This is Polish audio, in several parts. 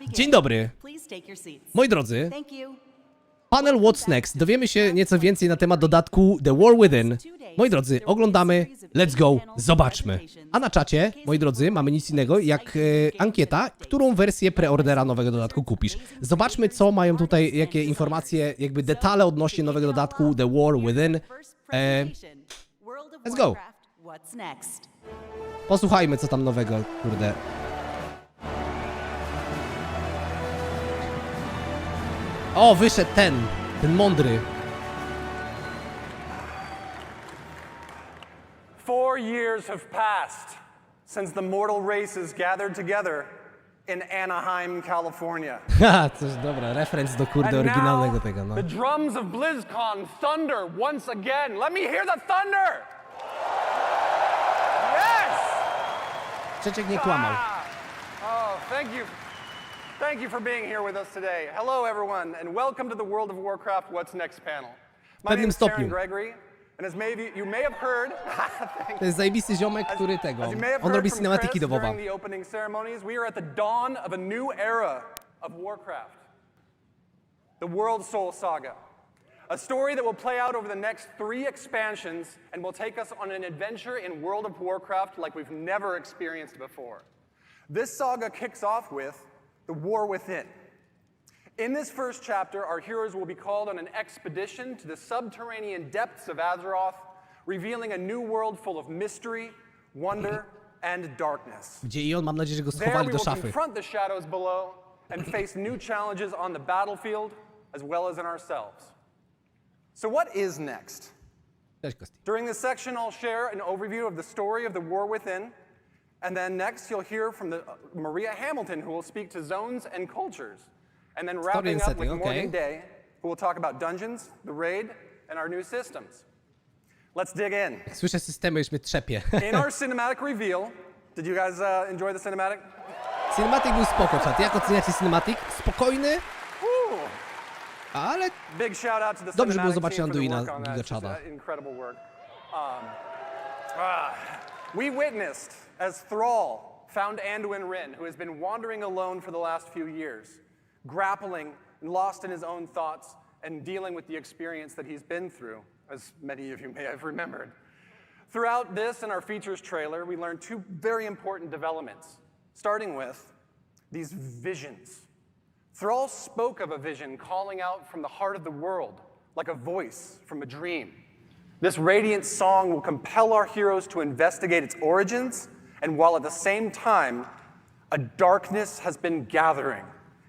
Dzień dobry. Moi drodzy, panel What's Next. Dowiemy się nieco więcej na temat dodatku The War Within. Moi drodzy, oglądamy, let's go, zobaczmy. A na czacie, moi drodzy, mamy nic innego jak ankieta, którą wersję preordera nowego dodatku kupisz. Zobaczmy, co mają tutaj, jakie informacje, jakby detale odnośnie nowego dodatku The War Within. Let's go. Posłuchajmy, co tam nowego, kurde. O, wyszedł ten mądry. 4 years have passed since the mortal races gathered together in Anaheim, California. Haha, coś dobra, referenc do kurde oryginalnego tego, no. The drums of BlizzCon thunder once again. Let me hear the thunder! Yes! Przeciek nie kłamał. Oh, thank you. Thank you for being here with us today. Hello, everyone, and welcome to the World of Warcraft What's Next panel. My name is Aaron Gregory, and as you may have heard, to jest zajebisty ziomek, który tego, on robi cinematyki do Wowa. During the opening ceremonies, we are at the dawn of a new era of Warcraft. The World Soul Saga. A story that will play out over the next 3 expansions and will take us on an adventure in World of Warcraft like we've never experienced before. This saga kicks off with The War Within. In this first chapter, our heroes will be called on an expedition to the subterranean depths of Azeroth, revealing a new world full of mystery, wonder, and darkness. Gdzie i on, mam nadzieję, że go There schowali we do will szafy. confront the shadows below and face new challenges on the battlefield as well as in ourselves. So what is next? Cześć, Kosti. During this section, I'll share an overview of the story of the War Within. And then next, you'll hear from Maria Hamilton, who will speak to zones and cultures. And then wrapping up with Morgan Day, who will talk about dungeons, the raid, and our new systems. Let's dig in. Jak słyszę systemy, już mnie trzepie. In our cinematic reveal, did you guys enjoy the cinematic? Cinematic był spoko, czat. Jak oceniacie cinematic? Spokojny, ale Big shout out to the dobrze było cinematic zobaczyć team for the Anduina work on that. It's Gigachada. just, incredible work. We witnessed as Thrall found Anduin Wrynn, who has been wandering alone for the last few years, grappling and lost in his own thoughts and dealing with the experience that he's been through, as many of you may have remembered. Throughout this and our features trailer, we learned 2 very important developments, starting with these visions. Thrall spoke of a vision calling out from the heart of the world, like a voice from a dream. This radiant song will compel our heroes to investigate its origins, and while at the same time, a darkness has been gathering.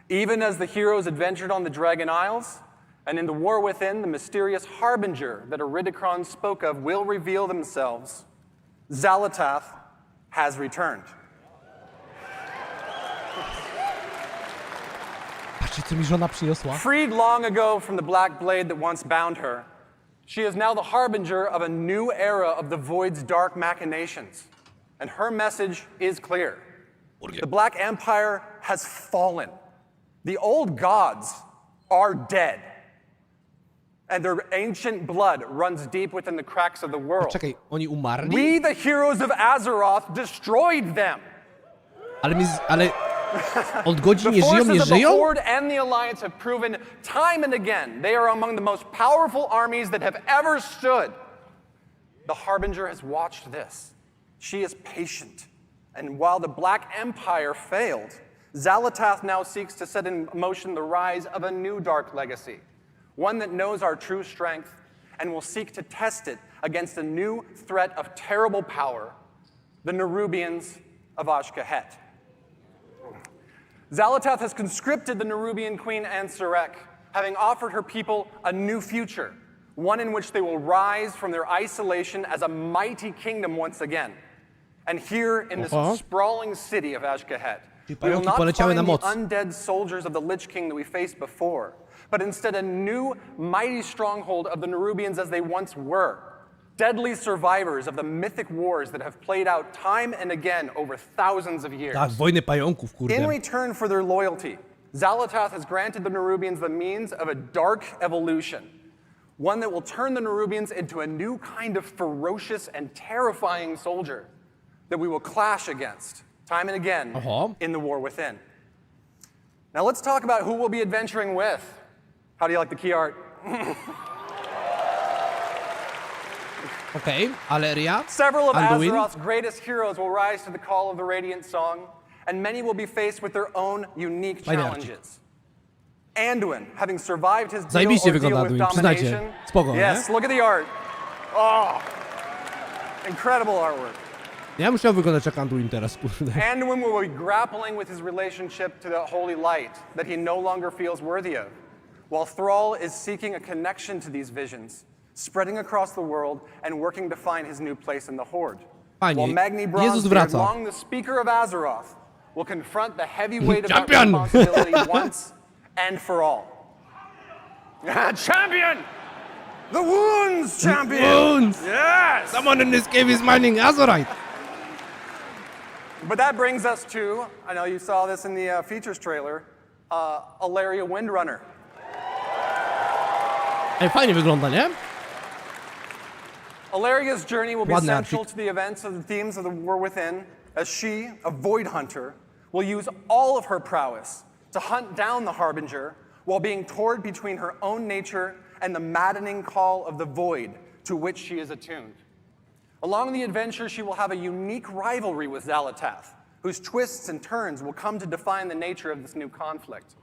Even as the heroes adventured on the Dragon Isles, and in the War Within, the mysterious harbinger that Iridikron spoke of will reveal themselves. Xal'atath has returned. patrzcie, co mi żona przyniosła. Freed long ago from the black blade that once bound her, she is now the harbinger of a new era of the Void's dark machinations. And her message is clear. The Black Empire has fallen. The old gods are dead. And their ancient blood runs deep within the cracks of the world. Czekaj, oni umarli? We, the heroes of Azeroth, destroyed them. Ale odgodzi nie The żyją, nie forces of the żyją? Horde and the Alliance have proven time and again they are among the most powerful armies that have ever stood. The Harbinger has watched this. She is patient. And while the Black Empire failed, Xal'atath now seeks to set in motion the rise of a new dark legacy, one that knows our true strength and will seek to test it against a new threat of terrible power, the Nerubians of Ashkahet. Xal'atath has conscripted the Nerubian queen Anserek, having offered her people a new future, one in which they will rise from their isolation as a mighty kingdom once again. And here in this sprawling city of Ashkahet, we will not find the undead soldiers of the Lich King that we faced before, but instead a new mighty stronghold of the Nerubians as they once were, deadly survivors of the mythic wars that have played out time and again over thousands of years. Tak, wojny pająków, kurde. In return for their loyalty, Xal'atath has granted the Nerubians the means of a dark evolution, one that will turn the Nerubians into a new kind of ferocious and terrifying soldier that we will clash against time and again in the War Within. Now let's talk about who we'll be adventuring with. How do you like the key art? Okej, Aleria, Several of Anduin. Azeroth's greatest heroes will rise to the call of the Radiant Song, and many will be faced with their own unique Fajny challenges. Anduin, having survived his deal Zajebiście wygląda ordeal with Anduin, przyznajcie. domination. Spoko, Yes, nie? look at the art. Oh, incredible artwork. Ja musiał wyglądać jak Anduin teraz, kurde. Anduin will be grappling with his relationship to the holy light that he no longer feels worthy of, while Thrall is seeking a connection to these visions, spreading across the world and working to find his new place in the Horde. Fajnie. While Magni Jezus Bronzebeard, wraca. Long the Speaker of Azeroth, will confront the heavy weight of that Champion! responsibility once and for all. Champion! The Wounds Champion! Wounds! Yes! Someone in this cave is mining Azorite. But that brings us to, I know you saw this in the features trailer, Aleria Windrunner. Ej, fajnie wygląda, nie? Aleria's journey will be Ładny central outfit. to the events of the themes of the War Within, as she, a Void Hunter, will use all of her prowess to hunt down the Harbinger while being torn between her own nature and the maddening call of the Void to which she is attuned. Along the adventure, she will have a unique rivalry with Xalatath, whose twists and turns will come to define the nature of this new conflict.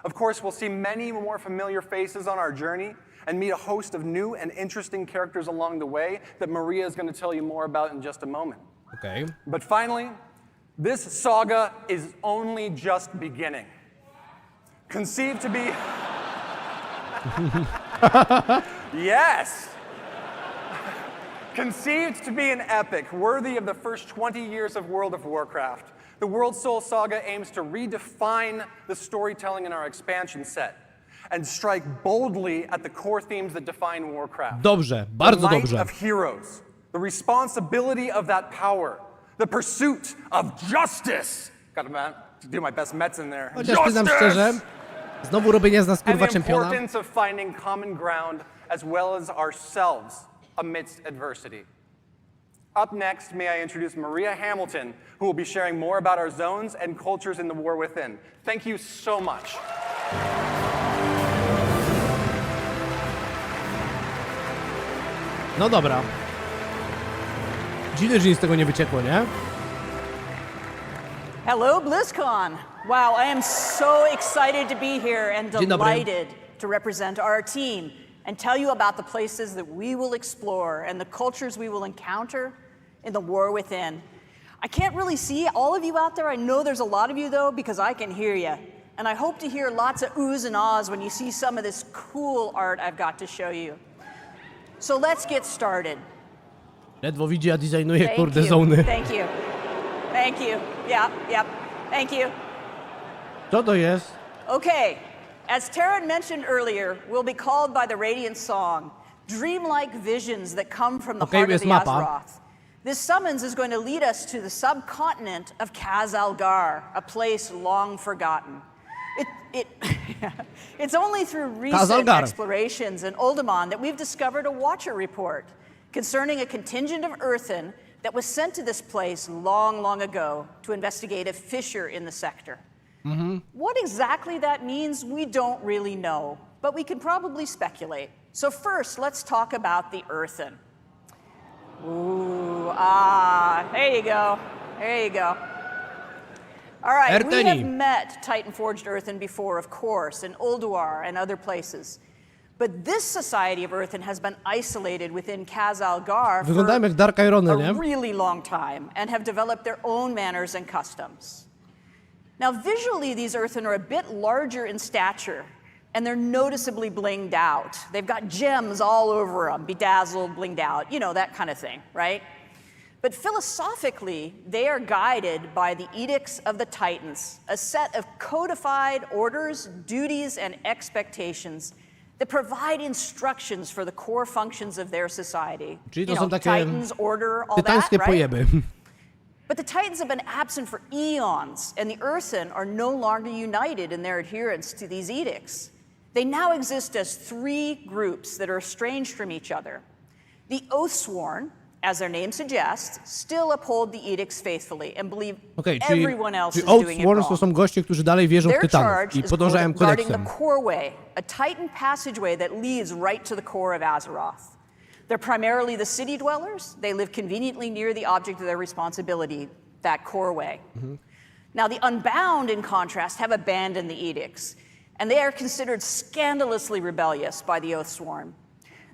Of course, we'll see many more familiar faces on our journey and meet a host of new and interesting characters along the way that Maria is going to tell you more about in just a moment. Okej. But finally, this saga is only just beginning. Conceived to be... Yes! Conceived to be an epic worthy of the first 20 years of World of Warcraft, the World Soul Saga aims to redefine the storytelling in our expansion set and strike boldly at the core themes that define Warcraft. Dobrze, The bardzo might dobrze. of heroes, the responsibility of that power, the pursuit of justice. Gotta do my best Mets in there. Chociaż przyznam szczerze, znowu robienie z nas And kurwa the czempiona. importance of finding common ground as well as ourselves amidst adversity. Up next, may I introduce Maria Hamilton, who will be sharing more about our zones and cultures in the War Within. Thank you so much. No dobra. Dziwne, że nic z tego nie wyciekło, nie? Hello, BlizzCon. Wow, I am so excited to be here and Dzień dobry. delighted to represent our team and tell you about the places that we will explore and the cultures we will encounter in the War Within. I can't really see all of you out there. I know there's a lot of you, though, because I can hear you. And I hope to hear lots of oohs and ahs when you see some of this cool art I've got to show you. So let's get started. Ledwo widzi, a designuje, Thank kurde, you. zony. Thank you. Thank you. Yep. Thank you. Co to jest? Okay, as Taryn mentioned earlier, we'll be called by the Radiant Song, dreamlike visions that come from the Okay, heart of jest the mapa. Azeroth. This summons is going to lead us to the subcontinent of Khazalgar, a place long forgotten. It's only through recent Khazalgar. explorations in Uldaman that we've discovered a Watcher report concerning a contingent of Earthen that was sent to this place long, long ago to investigate a fissure in the sector. What exactly that means, we don't really know, but we can probably speculate. So first, let's talk about the Earthen. There you go. There you go. All right, we have met Titan-forged Earthen before, of course, in Ulduar and other places. But this society of Earthen has been isolated within Khazalgar Wyglądają jak Dark Irony, a nie? really long time and have developed their own manners and customs. Now, visually, these Earthen are a bit larger in stature, and they're noticeably blinged out. They've got gems all over them, bedazzled, blinged out, you know, that kind of thing, right? But philosophically, they are guided by the edicts of the Titans, a set of codified orders, duties, and expectations that provide instructions for the core functions of their society. Czyli to You są know, takie Titans, order, all that, tytańskie right? pojeby. But the Titans have been absent for eons, and the Earthen are no longer united in their adherence to these edicts. They now exist as three groups that are estranged from each other. The Oathsworn, as their name suggests, still uphold the edicts faithfully and believe Okej, czyli everyone else is Oath doing it Sworns to wrong. są goście, którzy dalej wierzą w Their tytanów charge i is podążają guarding kodeksem. the core way, a titan passageway that leads right to the core of Azeroth. They're primarily the city dwellers. They live conveniently near the object of their responsibility, that core way. Now, the Unbound, in contrast, have abandoned the edicts, and they are considered scandalously rebellious by the Oathsworn.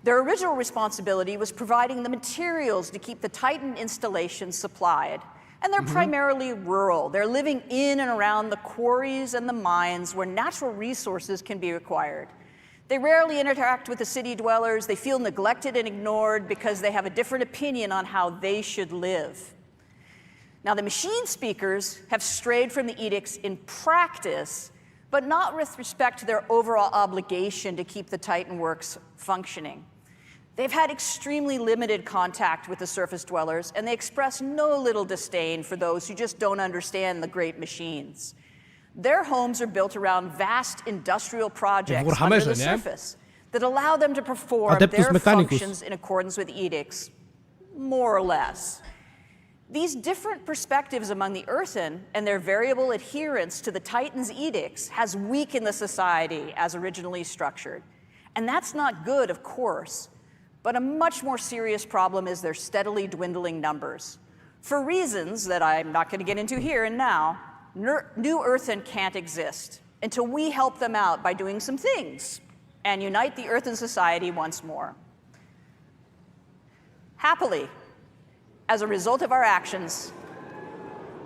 Their original responsibility was providing the materials to keep the Titan installations supplied. And they're primarily rural. They're living in and around the quarries and the mines where natural resources can be acquired. They rarely interact with the city dwellers. They feel neglected and ignored because they have a different opinion on how they should live. Now, the machine speakers have strayed from the edicts in practice, but not with respect to their overall obligation to keep the Titan works functioning. They've had extremely limited contact with the surface dwellers, and they express no little disdain for those who just don't understand the great machines. Their homes are built around vast industrial projects under the surface that allow them to perform their functions in accordance with edicts, more or less. These different perspectives among the Earthen and their variable adherence to the Titan's edicts has weakened the society as originally structured. And that's not good, of course, but a much more serious problem is their steadily dwindling numbers. For reasons that I'm not going to get into here and now, New Earthen can't exist until we help them out by doing some things and unite the Earthen society once more. Happily, as a result of our actions,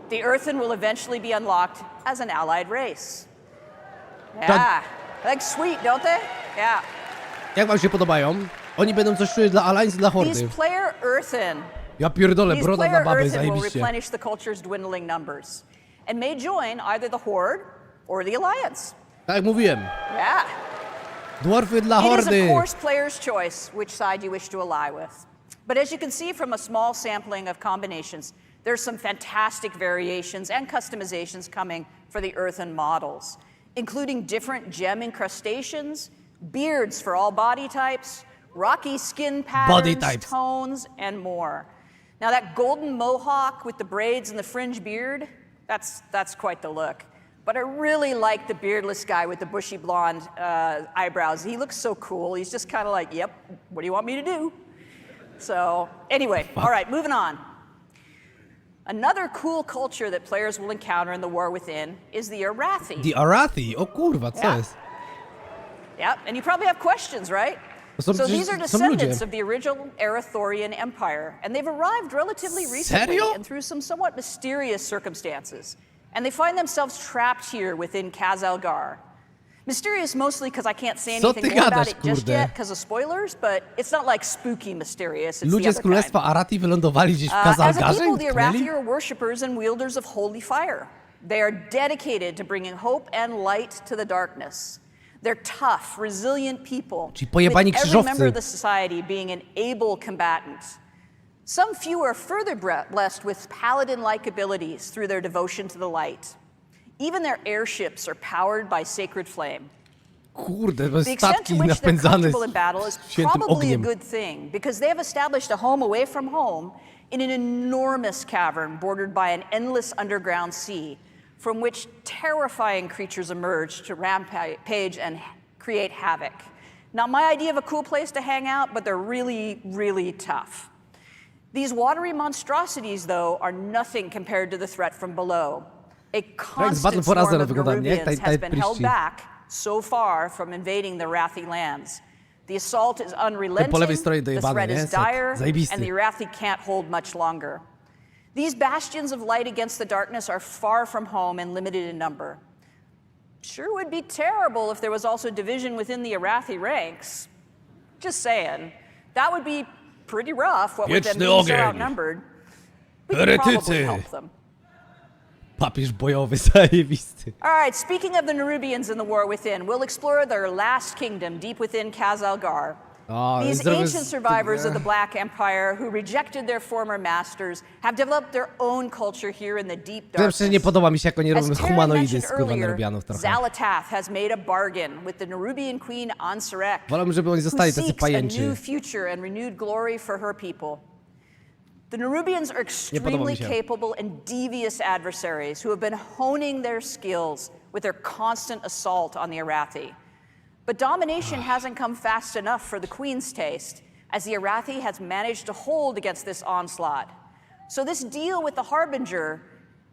the Earthen will eventually be unlocked as an allied race. Yeah, like sweet, don't they? Yeah. Jak wam się podobają? Oni będą coś czuć dla Alliance i dla Hordy. These player Earthen, Ja pierdolę, broda dla baby, will zajebiście. replenish the culture's dwindling numbers and may join either the Horde or the Alliance. Tak jak mówiłem. Yeah. Dwarfy dla It is, Hordy. of course, player's choice which side you wish to ally with. But as you can see from a small sampling of combinations, there's some fantastic variations and customizations coming for the Earthen models, including different gem incrustations, beards for all body types, rocky skin patterns, tones, and more. Now that golden mohawk with the braids and the fringe beard, that's quite the look. But I really like the beardless guy with the bushy blonde eyebrows. He looks so cool. He's just kind of like, yep, what do you want me to do? So anyway, all right, moving on. Another cool culture that players will encounter in the War Within is the Arathi. The Arathi? O kurwa, co jest? Yep, and you probably have questions, right? So these are descendants of the original Arathorian Empire, and they've arrived relatively recently and through some somewhat mysterious circumstances. And they find themselves trapped here within Khazalgar. Mysterious mostly because I can't say anything more about it just yet because of spoilers, but it's not like spooky mysterious. It's Ludzie z Królestwa Arathi wylądowali gdzieś w Khazalgarze? As a people, the Arathi are worshippers and wielders of holy fire. They are dedicated to bringing hope and light to the darkness. They're tough, resilient people. Ci pojebani with every member krzyżowcy. of the society being an able combatant. Some few are further blessed with paladin-like abilities through their devotion to the light. Even their airships are powered by sacred flame. Kurde, to The extent to statki which they're napędzane comfortable in battle is świętym probably a ogniem. good thing because they have established a home away from home in an enormous cavern bordered by an endless underground sea from which terrifying creatures emerge to rampage and create havoc. Not my idea of a cool place to hang out, but they're really, really tough. These watery monstrosities, though, are nothing compared to the threat from below. A constant swarm of Nerubians has been held back so far from invading the Arathi lands. The assault is unrelenting, the threat is dire, and the Arathi can't hold much longer. These bastions of light against the darkness are far from home and limited in number. Sure would be terrible if there was also division within the Arathi ranks. Just saying. That would be pretty rough, what with them being so outnumbered. We could probably help them. Papież bojowy, zajebisty. All right, speaking of the Nerubians in the War Within, we'll explore their last kingdom deep within Khazalgar. These ancient survivors of the Black Empire who rejected their former masters have developed their own culture here in the deep darkness. Nie podoba mi się, jak oni robią As humanoidy z mentioned kurwa earlier, Nerubianów trochę. Zalatath has made a bargain with the Nerubian queen Anserek, Wolę, żeby oni who zostali tacy seeks a pajęczy. new future and renewed glory for her people. The Nerubians are extremely mi się. capable and devious adversaries who have been honing their skills with their constant assault on the Arathi. But domination hasn't come fast enough for the Queen's taste, as the Arathi has managed to hold against this onslaught. So this deal with the Harbinger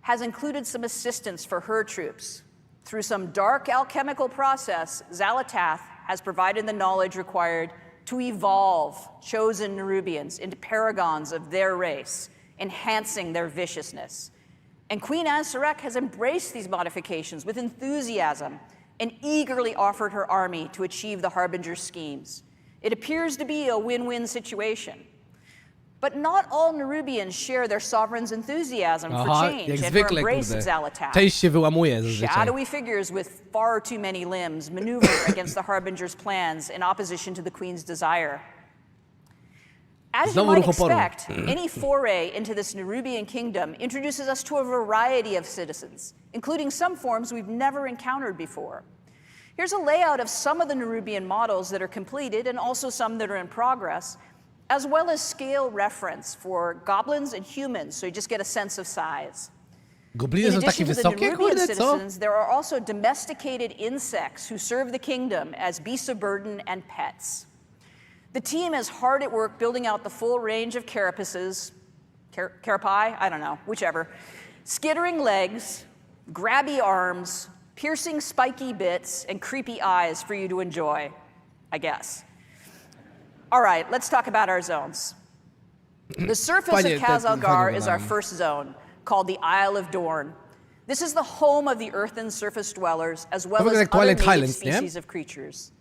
has included some assistance for her troops. Through some dark alchemical process, Xalatath has provided the knowledge required to evolve chosen Nerubians into paragons of their race, enhancing their viciousness. And Queen Anserek has embraced these modifications with enthusiasm and eagerly offered her army to achieve the Harbinger's schemes. It appears to be a win-win situation. But not all Nerubians share their sovereign's enthusiasm for change jak and zwykle, for embrace of kurde. Xalatath. Część się wyłamuje zazwyczaj. Shadowy figures with far too many limbs maneuver against the Harbinger's plans in opposition to the Queen's desire. As you Znowu might ruch oporu. expect, any foray into this Nerubian kingdom introduces us to a variety of citizens, including some forms we've never encountered before. Here's a layout of some of the Nerubian models that are completed and also some that are in progress, as well as scale reference for goblins and humans, so you just get a sense of size. Gobliny In są takie addition to the wysokie, Nerubian kurde, co? citizens, there are also domesticated insects who serve the kingdom as beasts of burden and pets. The team is hard at work building out the full range of carapaces, carapae, I don't know, whichever, skittering legs, grabby arms, piercing spiky bits, and creepy eyes for you to enjoy, I guess. All right, let's talk about our zones. The surface Fajnie, of te Khazalgar fajnie is our wyglądają. first zone, called the Isle of Dorn. This is the home of the earthen surface dwellers, as well wygląda as jak other Twilight native Highlands, nie? species of creatures.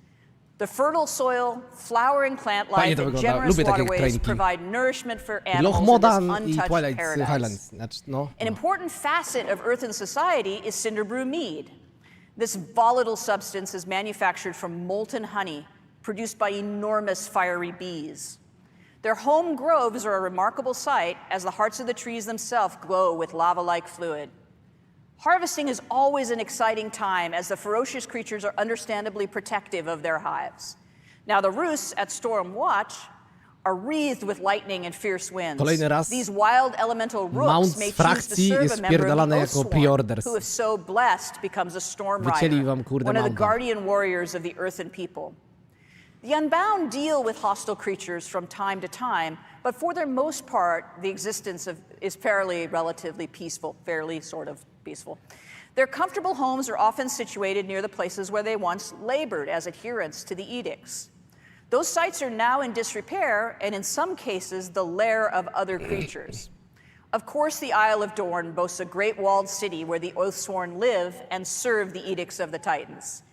The fertile soil, flowering plant Fajnie life, to and wygląda. generous Lubię takie waterways krainki. provide nourishment for Loch animals in Modan this i untouched Twilight paradise. Highlands. Znaczy, no. An important facet of earthen society is Cinderbrew mead. This volatile substance is manufactured from molten honey produced by enormous fiery bees. Their home groves are a remarkable sight, as the hearts of the trees themselves glow with lava-like fluid. Harvesting is always an exciting time, as the ferocious creatures are understandably protective of their hives. Now, the roosts at Storm Watch are wreathed with lightning and fierce winds. Kolejny raz These wild elemental Mount rooks z may choose to frakcji serve jest a member of spierdalany the jako Oathsworn, pre-orders. who if so blessed becomes a Storm Wycięli Rider, wam, kurde, one of the Mounta. guardian warriors of the earthen people. The Unbound deal with hostile creatures from time to time, but for their most part, the existence is fairly relatively peaceful, fairly sort of peaceful. Their comfortable homes are often situated near the places where they once labored as adherents to the edicts. Those sites are now in disrepair, and in some cases, the lair of other creatures. Of course, the Isle of Dorn boasts a great walled city where the Oathsworn live and serve the edicts of the Titans.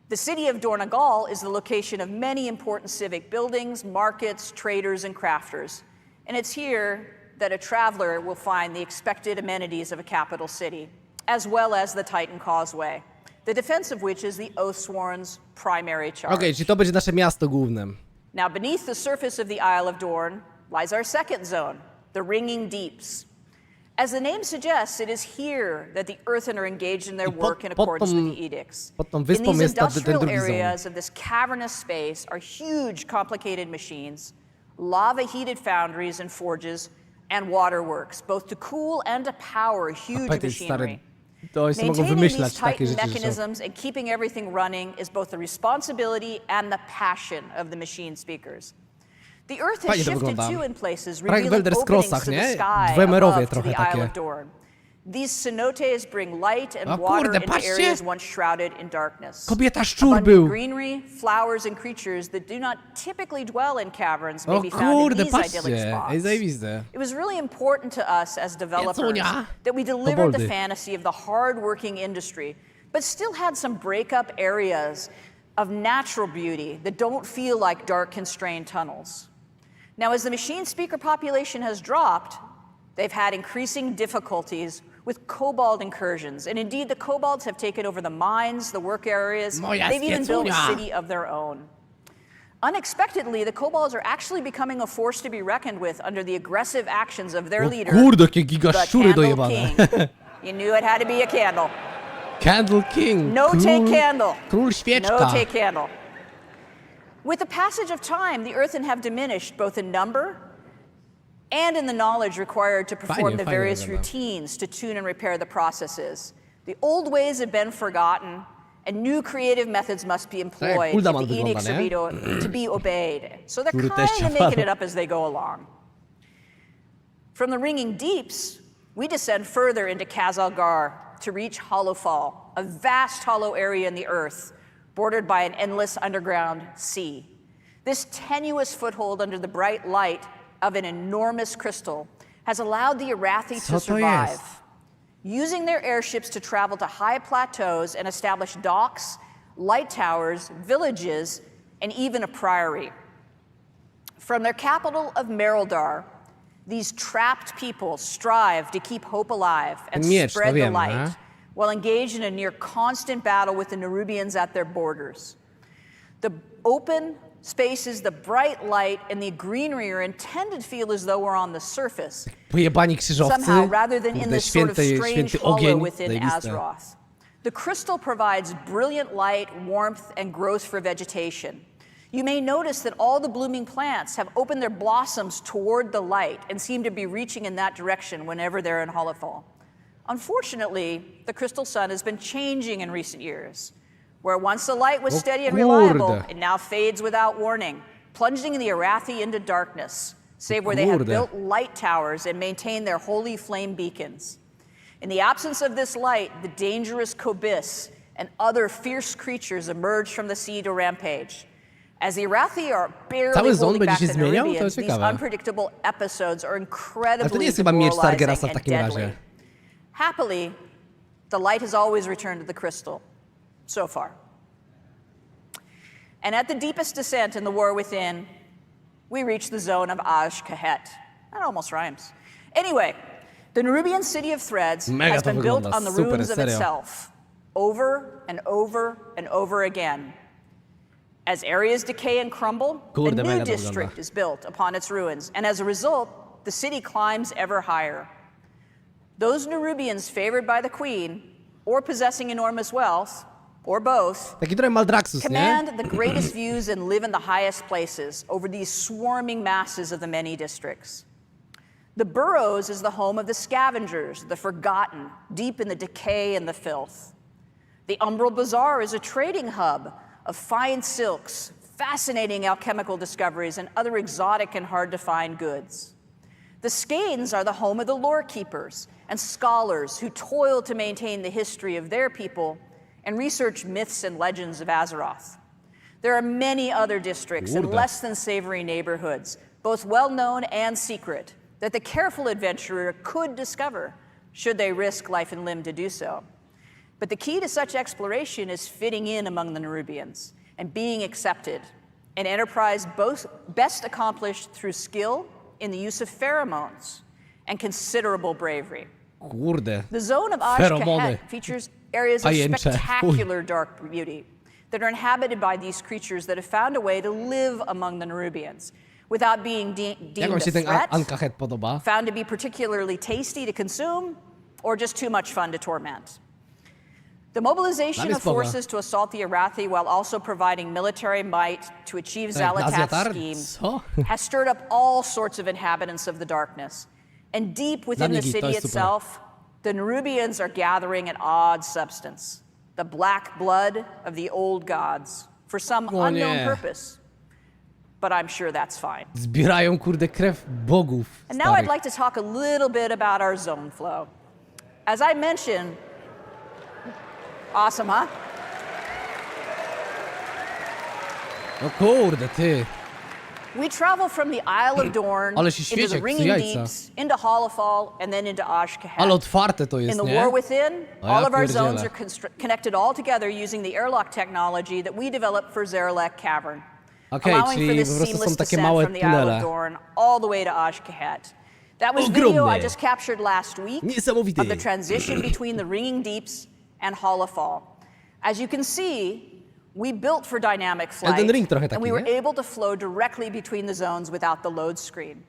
The city of Dornagal is the location of many important civic buildings, markets, traders, and crafters. And it's here that a traveler will find the expected amenities of a capital city, as well as the Titan Causeway, the defense of which is the Oathsworn's primary charge. Okej, czyli to będzie nasze miasto główne. Now, beneath the surface of the Isle of Dorn lies our second zone, the Ringing Deeps. As the name suggests, it is here that the Earthen are engaged in their work in accordance with the edicts. pod tą In wyspą these jest ten industrial drugi zone. areas of this cavernous space are huge, complicated machines, lava-heated foundries and forges, and waterworks, both to cool and to power huge Pamiętaj, stary, machinery. to jest, mogą Maintaining wymyślać these takie Titan rzeczy, że są. mechanisms and keeping everything running is both the responsibility and the passion of the machine speakers. The Earth has Fajnie to shifted wygląda. too in places, Prawie jak w revealing Elder openings Scrollsach, to the nie? sky Dwemerowie above to trochę the Isle takie. of Dorn. These cenotes bring light and O water kurde, into patrzcie! areas once shrouded in darkness. Kobieta szczur Abundant był. greenery, flowers, and creatures that do not typically dwell in caverns may O be found in kurde, these idyllic patrzcie. Ej, spots. zajebiste. It was really important to us as developers Jacunia. that we delivered the Koboldy. fantasy of the hard-working industry, but still had some break-up areas of natural beauty that don't feel like dark, constrained tunnels. Now, as the machine speaker population has dropped, they've had increasing difficulties with kobold incursions. And indeed, the kobolds have taken over the mines, the work areas. Moja They've even built a spiecunia. city of their own. Unexpectedly, the kobolds are actually becoming a force to be reckoned with under the aggressive actions of their O leader, kurde, jakie giga the szczury Candle dojebane. King. You knew it had to be a candle. Candle King. No take candle. Król No świeczka. take candle. With the passage of time, the Earthen have diminished both in number and in the knowledge required to perform the fajnie various wygląda. routines to tune and repair the processes. The old ways have been forgotten, and new creative methods must be employed if Kuldaman the edicts are wygląda, to be obeyed. So they're Który kind też of się making walą. it up as they go along. From the ringing deeps, we descend further into Kazalgar to reach Hollowfall, a vast hollow area in the earth, bordered by an endless underground sea. This tenuous foothold under the bright light of an enormous crystal has allowed the Arathi Co to to survive, jest? using their airships to travel to high plateaus and establish docks, light towers, villages, and even a priory. From their capital of Merildar, these trapped people strive to keep hope alive and Miecz, to spread the wiemy, light, while engaged in a near constant battle with the Nerubians at their borders. The open spaces, the bright light, and the greenery are intended to feel as though we're on the surface, Pojebani krzyżowcy. somehow, rather than in Kurde, this sort of strange święty hollow ogień. within Zajebiste. Azeroth. The crystal provides brilliant light, warmth, and growth for vegetation. You may notice that all the blooming plants have opened their blossoms toward the light and seem to be reaching in that direction whenever they're in Hollowfall. Unfortunately, the crystal sun has been changing in recent years. Where once the light was steady and reliable, kurde. it now fades without warning, plunging the Arathi into darkness, save where they have Kurde. built light towers and maintain their holy flame beacons. In the absence of this light, the dangerous Kobis and other fierce creatures emerge from the sea to rampage. As the Arathi are barely Cały zon holding będzie back się the zmieniał? To Nerubians, jest these ciekawe. unpredictable episodes are Ale to incredibly nie jest chyba miecz demoralizing Targerasa w and takim deadly. razie. Happily, the light has always returned to the crystal, so far. And at the deepest descent in the war within, we reach the zone of Aj-Kahet. That almost rhymes. Anyway, the Nerubian city of Threads Mega has to been built wygląda, on the super, ruins of serio. itself, over and over and over again. As areas decay and crumble, Kurde, a new mega to district wygląda. is built upon its ruins, and as a result, the city climbs ever higher. Those Nerubians favored by the queen, or possessing enormous wealth, or both, Taki trochę Maldraxxus, nie? command the greatest views and live in the highest places over these swarming masses of the many districts. The Burrows is the home of the scavengers, the forgotten, deep in the decay and the filth. The Umbral Bazaar is a trading hub of fine silks, fascinating alchemical discoveries, and other exotic and hard-to-find goods. The Skeins are the home of the lore keepers and scholars who toil to maintain the history of their people and research myths and legends of Azeroth. There are many other districts and Kurde. less than savory neighborhoods, both well-known and secret, that the careful adventurer could discover, should they risk life and limb to do so. But the key to such exploration is fitting in among the Nerubians and being accepted, an enterprise best accomplished through skill in the use of pheromones and considerable bravery. Kurde. The zone of Feromony. Aj-Kahet features areas of Pajęcze. spectacular dark beauty that are inhabited by these creatures that have found a way to live among the Nerubians without being Jak deemed wam a się ten threat, Ankahet podoba? found to be particularly tasty to consume, or just too much fun to torment. The mobilization Dla mnie of spoko. forces to assault the Arathi while also providing military might to achieve Xalatath's Azjatar? scheme Co? has stirred up all sorts of inhabitants of the darkness. And deep within Dla the mnie to city jest super. itself, the Nerubians are gathering an odd substance, the black blood of the old gods, for some O unknown nie. purpose. But I'm sure that's fine. Zbierają, kurde, krew bogów And now I'd starych. like to talk a little bit about our zone flow. As I mentioned, awesome, huh? No kurde, ty. We travel from the Isle of Dorn Ale się into świeci the jak Ringing jajca. Deeps, into Hollowfall, and then into Aj-Kahet. Ale otwarte to In jest, the nie? War Within, O ja all of our pierdzielę. zones are connected all together using the airlock technology that we developed for Zarelek Cavern, Okej, allowing for czyli this po prostu seamless są takie descent małe from the Isle of tunele. Dorn all the way to Aj-Kahet. That was video Ogromne. I just captured last week Niesamowite. of the transition between the Ringing Deeps and Hollowfall. As you can see, we built for dynamic flight, Elden Ring trochę and taki, we were nie? able to flow directly between the zones without the load screen.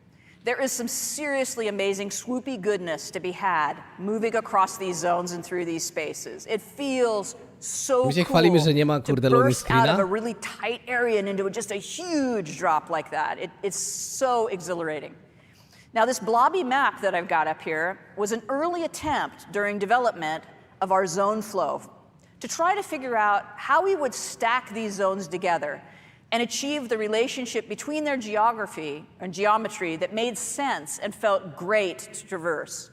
There is some seriously amazing swoopy goodness to be had moving across these zones and through these spaces. It feels so My się cool chwalimy, że nie ma, to kurde, loading burst out of a screena. really tight area and into just a huge drop like that. It's so exhilarating. Now, this blobby map that I've got up here was an early attempt during development of our zone flow to try to figure out how we would stack these zones together and achieve the relationship between their geography and geometry that made sense and felt great to traverse.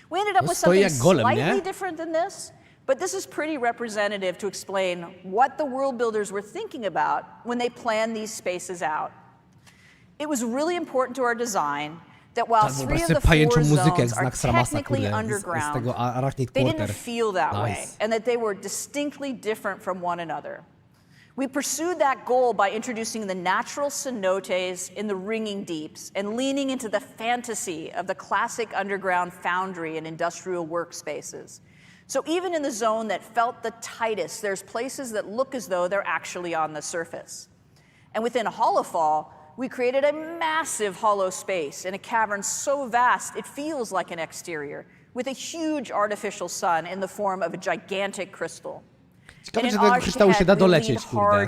We ended up with something slightly different than this, but this is pretty representative to explain what the world builders were thinking about when they planned these spaces out. It was really important to our design that while three of the four zones are technically underground, they didn't feel that way, and that they were distinctly different from one another. We pursued that goal by introducing the natural cenotes in the ringing deeps and leaning into the fantasy of the classic underground foundry and industrial workspaces. So even in the zone that felt the tightest, there's places that look as though they're actually on the surface. And within Hollowfall, we created a massive hollow space in a cavern so vast it feels like an exterior, with a huge artificial sun in the form of a gigantic crystal. Ciekawe, czy do tego kryształu się da dolecieć, kurde.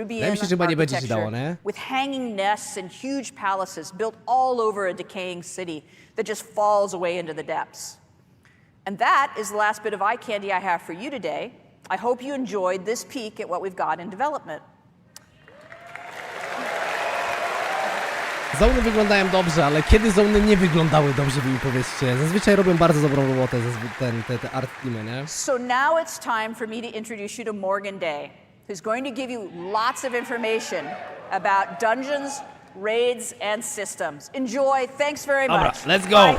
Wydaje mi się, że chyba nie będzie się dało, nie? With hanging nests and huge palaces built all over a decaying city that just falls away into the depths. And that is the last bit of eye candy I have for you today. I hope you enjoyed this peek at what we've got in development. Zony wyglądają dobrze, ale kiedy zony nie wyglądały dobrze, wy mi powiedzcie? Zazwyczaj robią bardzo dobrą robotę, te art teamy, nie? So now it's time for me to introduce you to Morgan Day, who's going to give you lots of information about dungeons, raids, and systems. Enjoy, thanks very much. Dobra, let's go!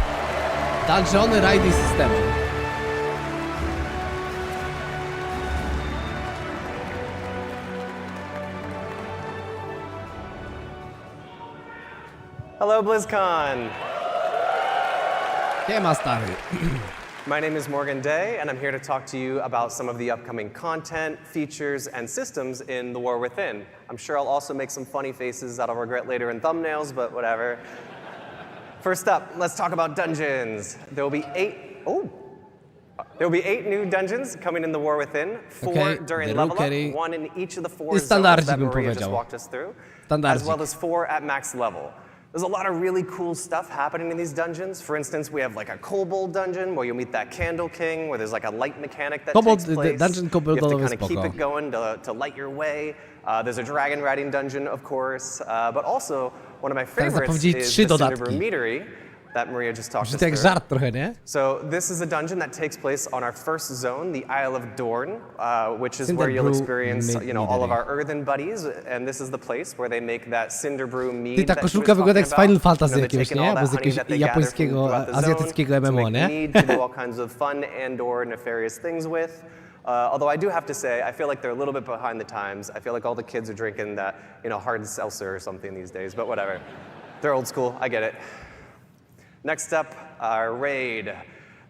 Dungeony, raidy i systemy. Hello, BlizzCon! Siema, stary. My name is Morgan Day, and I'm here to talk to you about some of the upcoming content, features, and systems in The War Within. I'm sure I'll also make some funny faces that I'll regret later in thumbnails, but whatever. First up, let's talk about dungeons. There will be 8 new dungeons coming in The War Within. 4 during level up, 1 in each of the 4 zones that Maria just walked us through, as well as 4 at max level. There's a lot of really cool stuff happening in these dungeons. For instance, we have like a kobold dungeon where you'll meet that Candle King, where there's like a light mechanic that takes place. Dungeon you have to kind of keep it going to light your way. There's a dragon riding dungeon, of course, but also one of my favorites is the Cinderbrew Meadery that Maria just talked us through. So this is a dungeon that takes place on our first zone, the Isle of Dorn, which is where you'll experience, all of our earthen buddies, and this is the place where they make that Cinderbrew mead ta koszulka wygląda jak z Final Fantasy jakiegoś, nie? Bo z jakiegoś japońskiego, azjatyckiego MMO, nie? To do all kinds of fun and/or nefarious things with. Although I do have to say, I feel like they're a little bit behind the times. I feel like all the kids are drinking that, hard seltzer or something these days, but whatever. They're old school, I get it. Next up, our raid,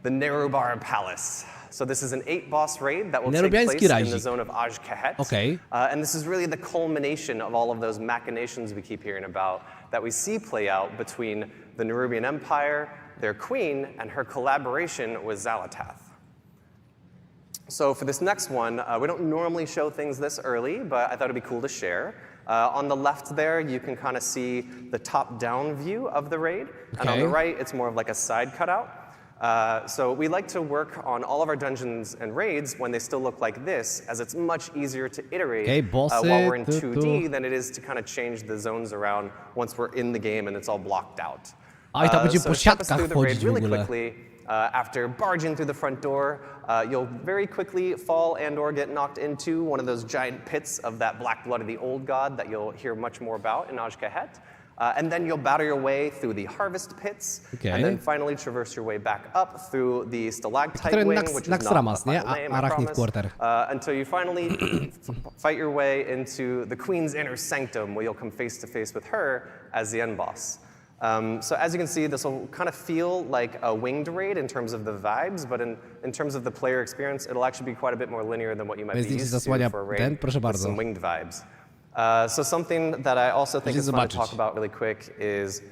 the Nerubar Palace. So this is an 8-boss raid that will take place in the zone of Aj-Kahet. Okay. And this is really the culmination of all of those machinations we keep hearing about that we see play out between the Nerubian Empire, their queen, and her collaboration with Xalatath. So for this next one, we don't normally show things this early, but I thought it'd be cool to share. On the left there, you can kind of see the top-down view of the raid. Okay. And on the right, it's more of like a side cutout. So we like to work on all of our dungeons and raids when they still look like this, as it's much easier to iterate while we're in 2D than it is to kind of change the zones around once we're in the game and it's all blocked out. So step us through the raid really quickly. After barging through the front door, you'll very quickly fall and/or get knocked into one of those giant pits of that black blood of the old god that you'll hear much more about in Aj-Kahet. And then you'll battle your way through the harvest pits, and then finally traverse your way back up through the stalactite wing, which is not a final name, I promise, until you finally fight your way into the queen's inner sanctum, where you'll come face to face with her as the end boss. So as you can see, this will kind of feel like a winged raid in terms of the vibes, but in terms of the player experience, it'll actually be quite a bit more linear than what you might be used to for a raid with some winged vibes. So something that I also think is fun to talk about really quick is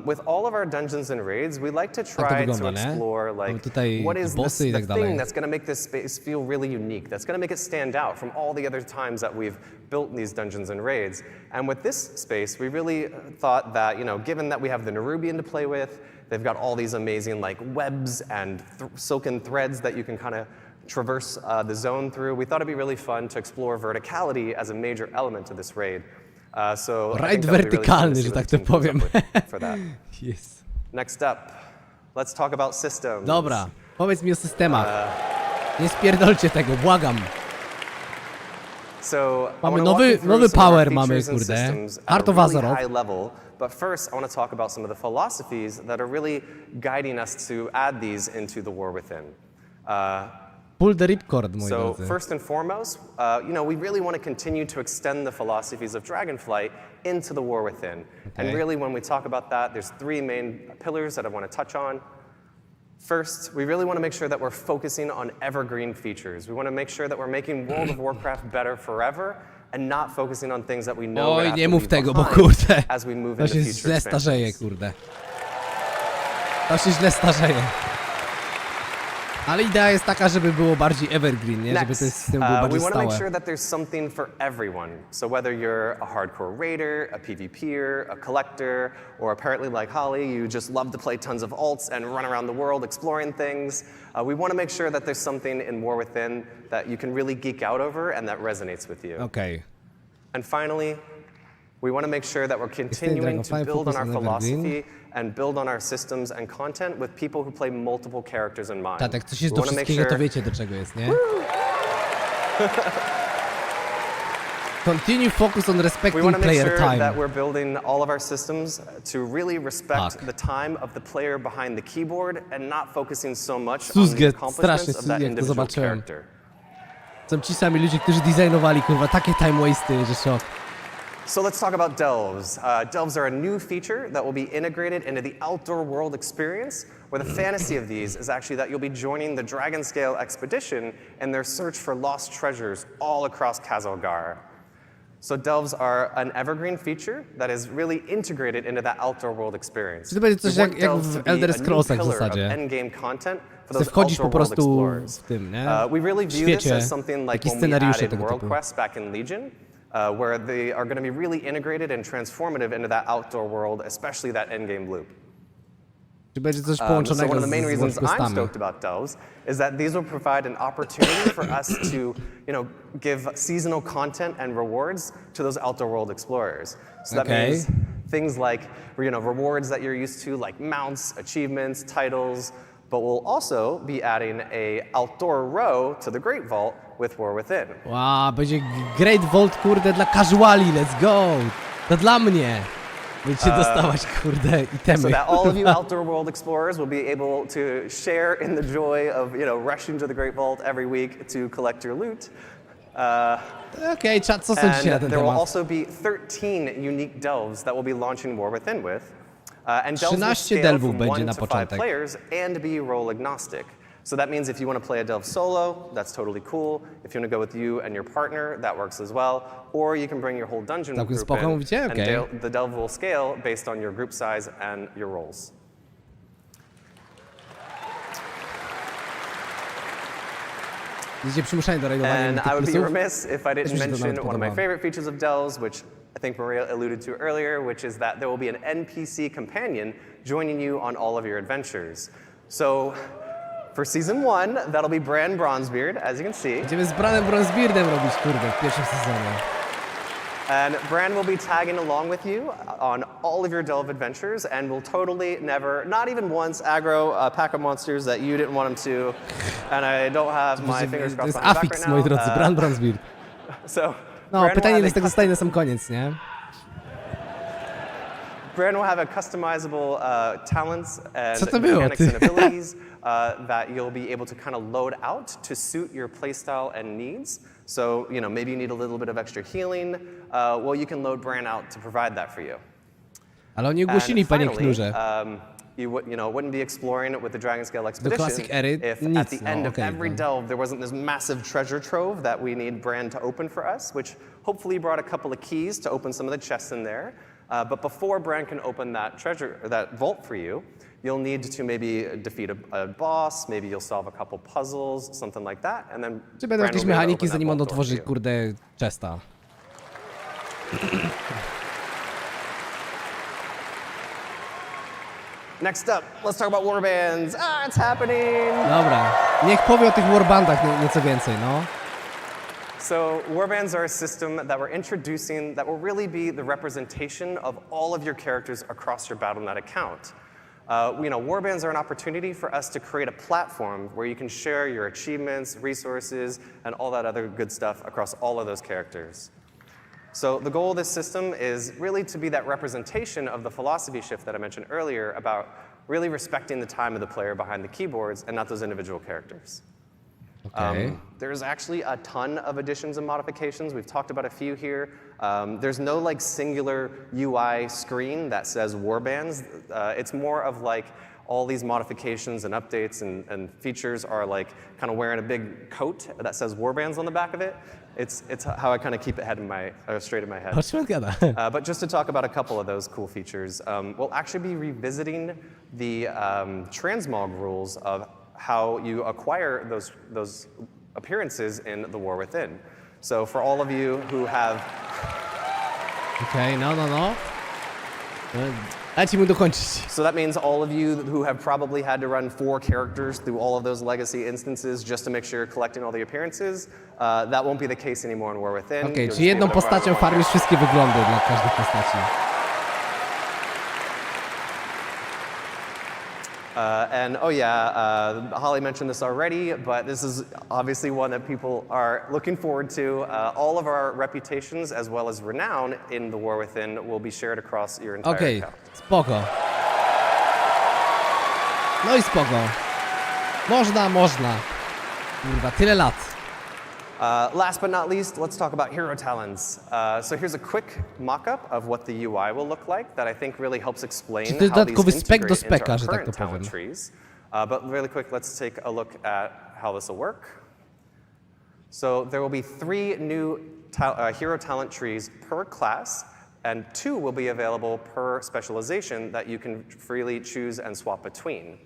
With all of our dungeons and raids, we like to to try to wygląda, nie? explore Mamy like tutaj what is bossy i the tak dalej. thing that's going to make this space feel really unique, that's going to make it stand out from all the other times that we've built these dungeons and raids. And with this space, we really thought that, given that we have the Nerubian to play with, they've got all these amazing like webs and silken threads that you can kind of traverse the zone through. We thought it'd be really fun to explore verticality as a major element of this raid. So I Raid think that'll be really fun to wertykalny, see że what tak the to team comes powiem. up with for that. Yes. Next up, let's talk about systems. Dobra, powiedz mi o systemach. Nie spierdolcie tego, błagam. So I Mamy wanna walk you through nowy some of our power mamy, features and kurde. systems at Heart a of really Azeroth. high level. But first, I want to talk about some of the philosophies that are really guiding us to add these into the War Within. Pull the ripcord, moi So drodzy. first and foremost, we really want to continue to extend the philosophies of Dragonflight into the War Within. And Okay. really, when we talk about that, there's three main pillars that I want to touch on. First, we really want to make sure that we're focusing on evergreen features. We want to make sure that we're making World of Warcraft better forever and not focusing on things that we know we're Oj, gonna nie have mów to tego, leave bo behind kurde, as we move to into się future źle starzeje, expansions. kurde. To się źle starzeje. Ale idea jest taka, żeby było bardziej evergreen, nie? Żeby ten Next, system był we bardziej want to make stałe. sure that there's something for everyone. So whether you're a hardcore raider, a PvPer, a collector, or apparently like Holly, you just love to play tons of alts and run around the world exploring things, we want to make sure that there's something in War Within that you can really geek out over and that resonates with you. Okej. And finally, we want to make sure that we're continuing to Dragonfly build on focus our on evergreen. philosophy and build on our systems and content with people who play multiple characters in mind. Tak, jak coś jest We do wanna make wszystkiego, to sure- wiecie do czego jest, nie? Continue focus on We respecting want to make player sure that time. we're building all of our systems to really respect Fuck. the time of the player behind the keyboard and not focusing so much on the Suzget, accomplishments strasznie of that jak to individual zobaczyłem. character. Są ci sami ludzie, którzy designowali, kurwa, takie time wasty, że szok. So let's talk about delves. Delves are a new feature that will be integrated into the outdoor world experience, where the fantasy of these is actually that you'll be joining the Dragonscale expedition in their search for lost treasures all across Kazalgar. So delves are an evergreen feature that is really integrated into that outdoor world experience. Czy to będzie coś We want jak delves w to be Elder a new Scrollsach w pillar of zasadzie. endgame content for Chcę those wchodzić po outdoor world prostu explorers. w tym, nie? We really W view this świecie, as something like jakieś when we scenariusze added tego World typu. Quest back in Legion, where they are going to be really integrated and transformative into that outdoor world, especially that endgame loop. Czy będzie coś So połączonego one of the main z reasons I'm questami? stoked about delves is that these will provide an opportunity for us to, give seasonal content and rewards to those outdoor world explorers. So that Okay. means things like, rewards that you're used to, like mounts, achievements, titles, but we'll also be adding a outdoor row to the Great Vault with War Within. Wow, będzie Great Vault, kurde, dla casuali, let's go! To dla mnie! Będziecie dostawać, kurde, So itemy. that all of you outdoor world explorers will be able to share in the joy of, rushing to the Great Vault every week to collect your loot. Okej, czat, co sądzicie na And ten there will temat? also be 13 unique delves that we'll be launching War Within with. And delves will 13 scale delwów from będzie 1 na to 5 początek. players and be role agnostic. So that means if you want to play a delve solo, that's totally cool. If you want to go with you and your partner, that works as well. Or you can bring your whole dungeon Całkiem group spoko, in, mówicie? and Okej. the delve will scale based on your group size and your roles. Będziecie przymuszani do rajdowania And tych I would be plusów? remiss if I Też didn't mi się to mention nawet one of my podoba. favorite features of delves, which I think Maria alluded to earlier, which is that there will be an NPC companion joining you on all of your adventures. So for season 1, that'll be Bran Bronzebeard, as you can see. Będziemy z Branem Bronzebeardem robić, kurde, w pierwszym sezonie. And Bran will be tagging along with you on all of your delve adventures and will totally never, not even once, aggro a pack of monsters that you didn't want him to. And I don't have my fingers To crossed jest behind my back afiks, right moi now. drodzy, Bran Bronzebeard. So No, Bran will pytanie have a z tego zostaje na sam koniec, nie? Bran will have a customizable talents Co to and było, mechanics ty? and abilities that you'll be able to kind of load out to suit your playstyle and needs. So, maybe you need a little bit of extra healing. Well, you can load Bran out to provide that for you. Ale oni And ogłosili, panie finally, Knurze. wouldn't be exploring with the Dragonscale expedition classic ery if nic, at the no, end of okej, every no. delve there wasn't this massive treasure trove that we need Bran to open for us, which hopefully brought a couple of keys to open some of the chests in there. But before Bran can open that treasure, or that vault for you, you'll need to maybe defeat a boss, maybe you'll solve a couple puzzles, something like that, and then Czy będą Bran jakieś will be able to mechaniki, open that zanim on vault door otworzy, for you. kurde, chesta? Next up, let's talk about warbands. Ah, it's happening! Dobra, niech powie o tych warbandach nieco więcej, no. So warbands are a system that we're introducing that will really be the representation of all of your characters across your Battle.net account. Warbands are an opportunity for us to create a platform where you can share your achievements, resources, and all that other good stuff across all of those characters. So the goal of this system is really to be that representation of the philosophy shift that I mentioned earlier about really respecting the time of the player behind the keyboards and not those individual characters. Okay. There's actually a ton of additions and modifications. We've talked about a few here. There's no like singular UI screen that says warbands. It's more of like all these modifications and updates and features are like kind of wearing a big coat that says warbands on the back of it. It's how I kind of keep it straight in my head. O czym on gada? But just to talk about a couple of those cool features, we'll actually be revisiting the transmog rules of how you acquire those appearances in The War Within. So for all of you who have... Okej, no. Dajcie mu dokończyć. So that means all of you who have probably had to run 4 characters through all of those legacy instances just to make sure you're collecting all the appearances, that won't be the case anymore in War Within. Okej, You'll just czyli be jedną able to run postacią one farmisz character. wszystkie wyglądy dla każdej postaci. Holly mentioned this already, but this is obviously one that people are looking forward to. All of our reputations as well as renown in The War Within will be shared across your entire Okej, account. spoko. No i spoko. Można. Kurwa, tyle lat. Last but not least, let's talk about hero talents. So here's a quick mock-up of what the UI will look like that I think really helps explain Czy to how these dodatkowy spek do integrate into speka, our że tak current to talent powiem. trees. But really quick, let's take a look at how this will work. So there will be 3 new hero talent trees per class, and 2 will be available per specialization that you can freely choose and swap between.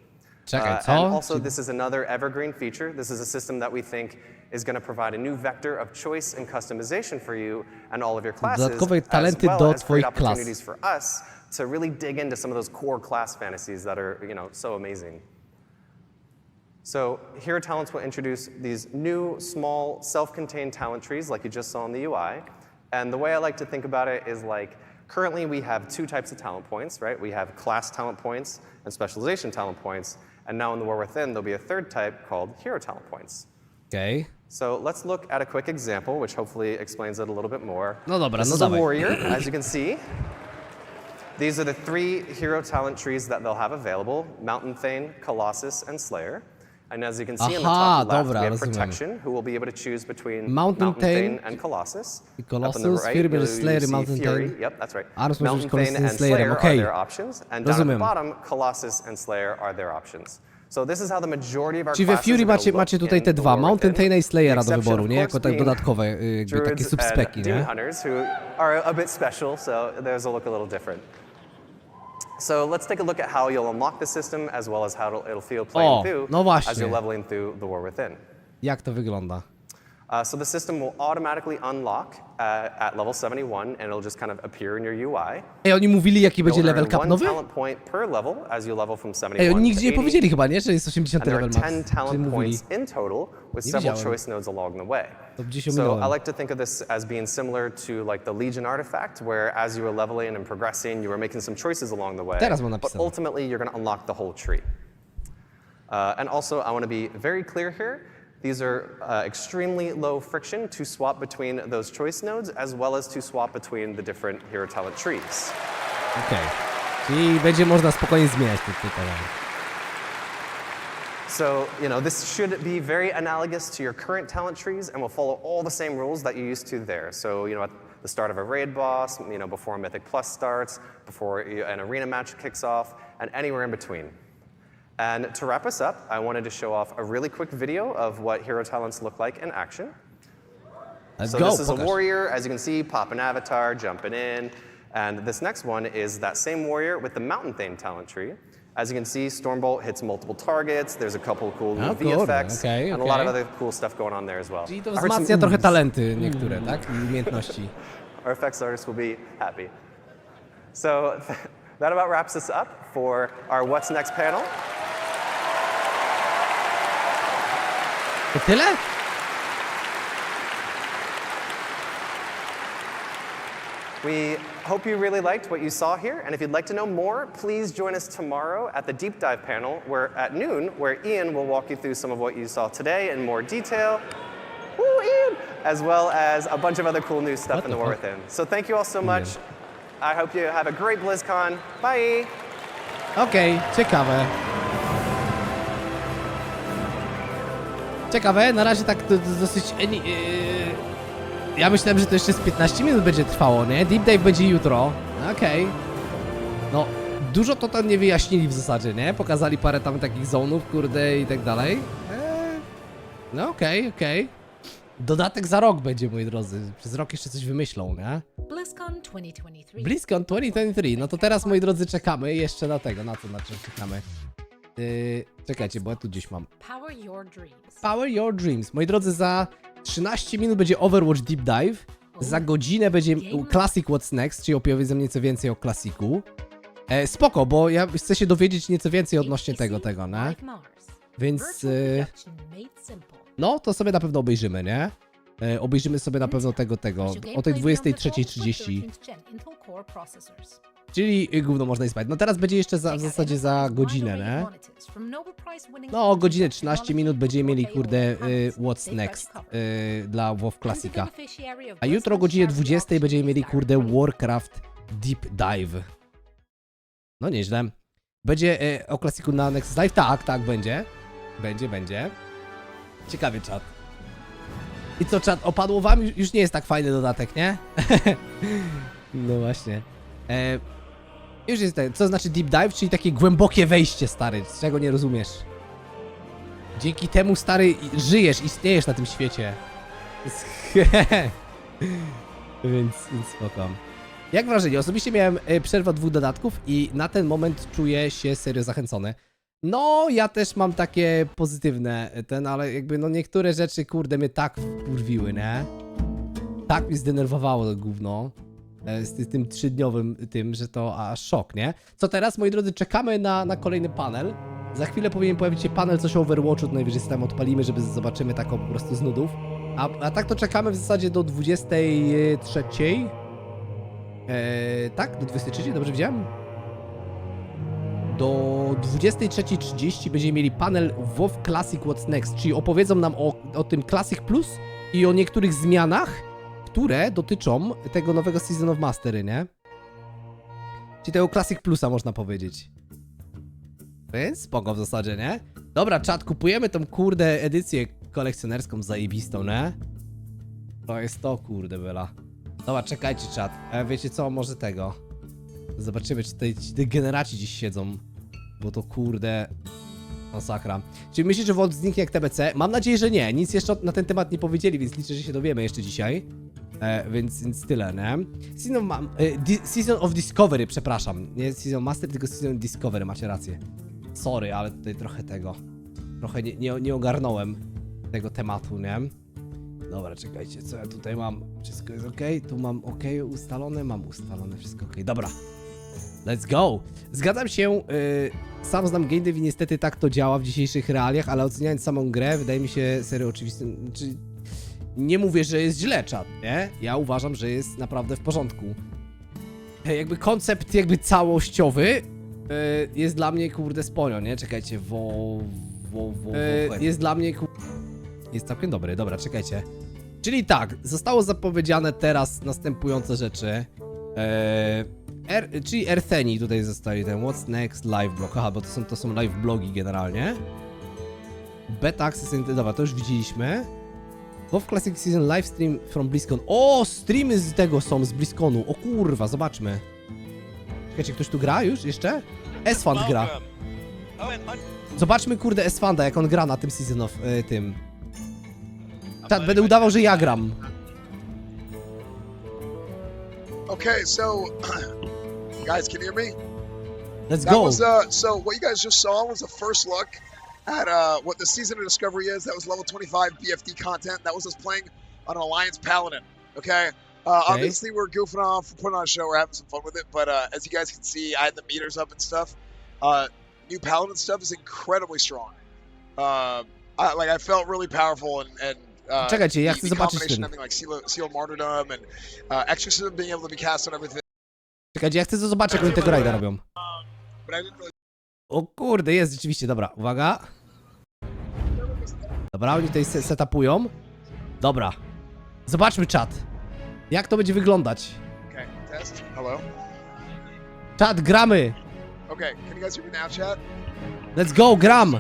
Czekaj, co? And also, this is another evergreen feature. This is a system that we think is going to provide a new vector of choice and customization for you and all of your classes, Dodatkowe as talenty well do as great twoich klas. opportunities for us to really dig into some of those core class fantasies that are, so amazing. So Hero Talents will introduce these new, small, self-contained talent trees like you just saw in the UI. And the way I like to think about it is like, currently we have 2 types of talent points, right? We have class talent points and specialization talent points. And now in The War Within, there'll be a 3rd type called hero talent points. Okej. So let's look at a quick example, which hopefully explains it a little bit more. No dobra, This no is a dawaj. warrior, as you can see. These are the 3 hero talent trees that they'll have available: Mountain Thane, Colossus, and Slayer. And as you can see in the Aha, top left, dobra, we have rozumiem. Protection, who will be able to choose between Mountain Thane and Colossus. i Up on the Colossus, right, Fury będzie you Slayer i see Mountain Fury. Thane. Yep, that's right. Ares może Mountain być Colossusem Thane i and Slayerem, Slayer okej. are their options, and down at the Rozumiem. bottom, Colossus and Slayer are their options. So this is how the majority of our Czyli we classes Fury are gonna macie look tutaj in te The dwa, War Mountain Within. Thane i Slayera do Exception, wyboru, of nie? course, Jako tak being dodatkowe, jakby takie Druids subspeki, and Demon nie? Hunters, who are a bit special, so theirs will look a little different. So let's take a look at how you'll unlock the system, as well as how it'll feel playing O, through no właśnie. as you're leveling through The War Within. Jak to wygląda? So the system will automatically unlock at level 71, and it'll just kind of appear in your UI. Ej, oni mówili, jaki będzie You'll level earn cap 1 nowy? talent point per level as you level from 71 Ej, oni nigdzie to nie 80. powiedzieli chyba, nie? Że jest 80 And there are level 10 max. Czyli talent mówili. points in total, with Nie several widziałem. choice nodes along the way. To gdzieś So ominąłem. I like to think of this as being similar to like the Legion artifact, where as you were leveling and progressing, you were making some choices along the way. Teraz mam But napisane. ultimately, you're going to unlock the whole tree. And also, I want to be very clear here. These are extremely low friction to swap between those choice nodes, as well as to swap between the different hero talent trees. Okej. Czyli będzie można spokojnie zmieniać te talent. So, this should be very analogous to your current talent trees and will follow all the same rules that you used to there. So, at the start of a raid boss, before a Mythic Plus starts, before an arena match kicks off, and anywhere in between. And to wrap us up, I wanted to show off a really quick video of what hero talents look like in action. Let's So go, this is a pokaż. warrior, as you can see, pop an avatar, jumping in. And this next one is that same warrior with the mountain theme talent tree. As you can see, Stormbolt hits multiple targets. There's a couple cool V effects and a lot of other cool stuff going on there as well. Czyli to wzmacnia trochę talenty niektóre, tak? I umiejętności. Our effects artists will be happy. So that about wraps us up for our What's Next panel. To tyle? We hope you really liked what you saw here, and if you'd like to know more, please join us tomorrow at the deep dive panel at noon, where Ian will walk you through some of what you saw today in more detail. Woo, Ian! As well as a bunch of other cool new stuff in the War Within. So thank you all so much. I hope you have a great BlizzCon. Bye! Okej, ciekawe. Ciekawe, na razie tak dosyć... Ja myślałem, że to jeszcze z 15 minut będzie trwało, nie? Deep dive będzie jutro. Okej. No, dużo to tam nie wyjaśnili w zasadzie, nie? Pokazali parę tam takich zonów, kurde, i tak dalej. No okej. Dodatek za rok będzie, moi drodzy. Przez rok jeszcze coś wymyślą, nie? BlizzCon 2023. No to teraz, moi drodzy, czekamy jeszcze na tego. Na czym czekamy? Czekajcie, bo ja tu gdzieś mam. Power Your Dreams. Moi drodzy, za 13 minut będzie Overwatch Deep Dive. Za godzinę będzie Classic What's Next, czyli opowiedzę nieco więcej o klasiku. Spoko, bo ja chcę się dowiedzieć nieco więcej odnośnie tego, nie? Więc... no, to sobie na pewno obejrzymy, nie? Obejrzymy sobie na pewno tego. O tej 23:30. Czyli gówno można i spać. No teraz będzie jeszcze w zasadzie za godzinę, nie? No, o godzinę 13 minut będziemy mieli, kurde, What's Next dla WoW Classica. A jutro o godzinie 20 będziemy mieli, kurde, Warcraft Deep Dive. No nieźle. Będzie o klasiku na Nexus Live? Tak, będzie. Będzie. Ciekawy czat. I co, czat, opadło wam? Już nie jest tak fajny dodatek, nie? No właśnie. Już jest tak, co znaczy deep dive, czyli takie głębokie wejście, stary, z czego nie rozumiesz. Dzięki temu, stary, żyjesz, istniejesz na tym świecie. Więc spoko. Jak wrażenie? Osobiście miałem przerwę 2 dodatków i na ten moment czuję się serio zachęcony. No, ja też mam takie pozytywne ale jakby no niektóre rzeczy, kurde, mnie tak wkurwiły, nie? Tak mi zdenerwowało to gówno. Z tym 3-dniowym tym, że to aż szok, nie? Co teraz, moi drodzy, czekamy na kolejny panel. Za chwilę powinien pojawić się panel coś o Overwatchu, to najwyżej sobie tam odpalimy, żeby zobaczymy tak po prostu z nudów. A tak to czekamy w zasadzie do 23. Tak? Do 23? Dobrze widziałem? Do 23:30 będziemy mieli panel WoW Classic What's Next, czyli opowiedzą nam o tym Classic Plus i o niektórych zmianach, które dotyczą tego nowego Season of Mastery, nie? Czyli tego Classic Plusa, można powiedzieć. Więc spoko w zasadzie, nie? Dobra, czat, kupujemy tą, kurde, edycję kolekcjonerską zajebistą, nie? To jest to, kurde, bela. Dobra, czekajcie, czat. Wiecie co, może tego. Zobaczymy, czy tutaj ci degeneraci dziś siedzą. Bo to, kurde, masakra. Czyli myślisz, że WoW zniknie jak TBC? Mam nadzieję, że nie. Nic jeszcze na ten temat nie powiedzieli, więc liczę, że się dowiemy jeszcze dzisiaj. Więc tyle, nie? Season of Discovery, przepraszam. Nie Season Master, tylko Season Discovery, macie rację. Sorry, ale tutaj trochę tego. Trochę nie ogarnąłem tego tematu, nie? Dobra, czekajcie, co ja tutaj mam? Wszystko jest ok? Tu mam ok ustalone? Mam ustalone, wszystko ok. Dobra. Let's go! Zgadzam się, sam znam game dev i niestety tak to działa w dzisiejszych realiach, ale oceniając samą grę, wydaje mi się serio oczywiste. Nie mówię, że jest źle, czat, nie? Ja uważam, że jest naprawdę w porządku. Jakby koncept całościowy jest dla mnie, kurde, sporo, nie? Czekajcie, jest dla mnie, jest całkiem dobry, dobra, czekajcie. Czyli tak, zostało zapowiedziane teraz następujące rzeczy. Czyli Ertheni tutaj zostaje ten What's Next live blog. Aha, bo to są live blogi generalnie. Beta Access, dobra, to już widzieliśmy. WoW Classic Season livestream from BlizzCon. O, streamy z tego są, z BlizzConu. O kurwa, zobaczmy. Czekajcie, ktoś tu gra już jeszcze? S-Fund gra. Zobaczmy, kurde, S-Funda, jak on gra na tym Season of tym. Czat, będę udawał, że ja gram. Okay, so guys, can you hear me? Let's That go. was so what you guys just saw was the first look at what the Season of Discovery is. That was level 25 BFD content. That was us playing on an Alliance Paladin. Okay. Obviously we're goofing off, putting on a show, we're having some fun with it, but as you guys can see, I had the meters up and stuff. New Paladin stuff is incredibly strong. I felt really powerful and Czekajcie, ja chcę the zobaczyć combination ten. of having like Seal of Martyrdom and Exorcism being able to be cast on everything. Czekajcie, ja chcę zobaczyć, jak oni tego rajda robią. But I didn't really O kurde, jest rzeczywiście, dobra, uwaga. Dobra, oni tutaj setupują. Dobra. Zobaczmy czat. Jak to będzie wyglądać? Okay, test. Hello. Czat, gramy! Okay, can you guys hear me now, chat? Let's go, gram!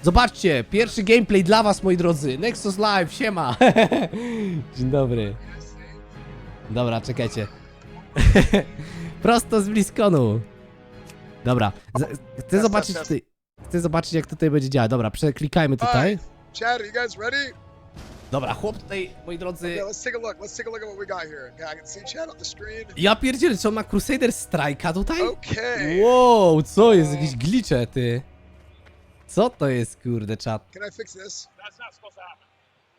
Zobaczcie, pierwszy gameplay dla was, moi drodzy. Nexos Live, siema! Dzień dobry. Dobra, czekajcie. Prosto z BlizzConu. Dobra, chcę zobaczyć, jak tutaj będzie działać. Dobra, przeklikajmy tutaj. Chat, are you guys ready? Dobra, chłop tutaj, moi drodzy. Okay, let's take a look. Let's take a look at what we got here. Okay, I can see chat on the screen. Ja pierdzielę, czy on ma Crusader Strike'a tutaj? Okay. Wow, co jest? Jakieś glicze, ty. Co to jest, kurde, czat? Can I fix this?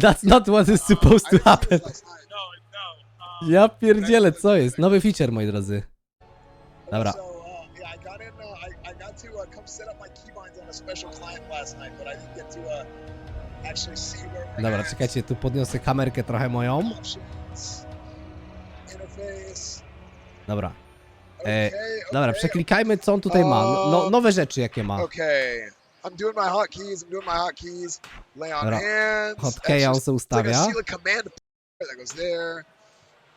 That's not what is supposed I to didn't see happen. this last night. Ja pierdzielę, co jest? Nowy feature, moi drodzy. Dobra. So, yeah, I got in. I got to come set up my keybinds on a special client last night, but I didn't get to actually see where we're Dobra, at. czekajcie, tu podniosę kamerkę trochę moją. Options, interface. Dobra. Okay, Dobra, okay. przeklikajmy, co on tutaj ma. Nowe rzeczy, jakie ma. Okay. I'm doing my hotkeys. Lay on Dobra. hands. Hotkeya on se ustawia. Seal a command that goes there.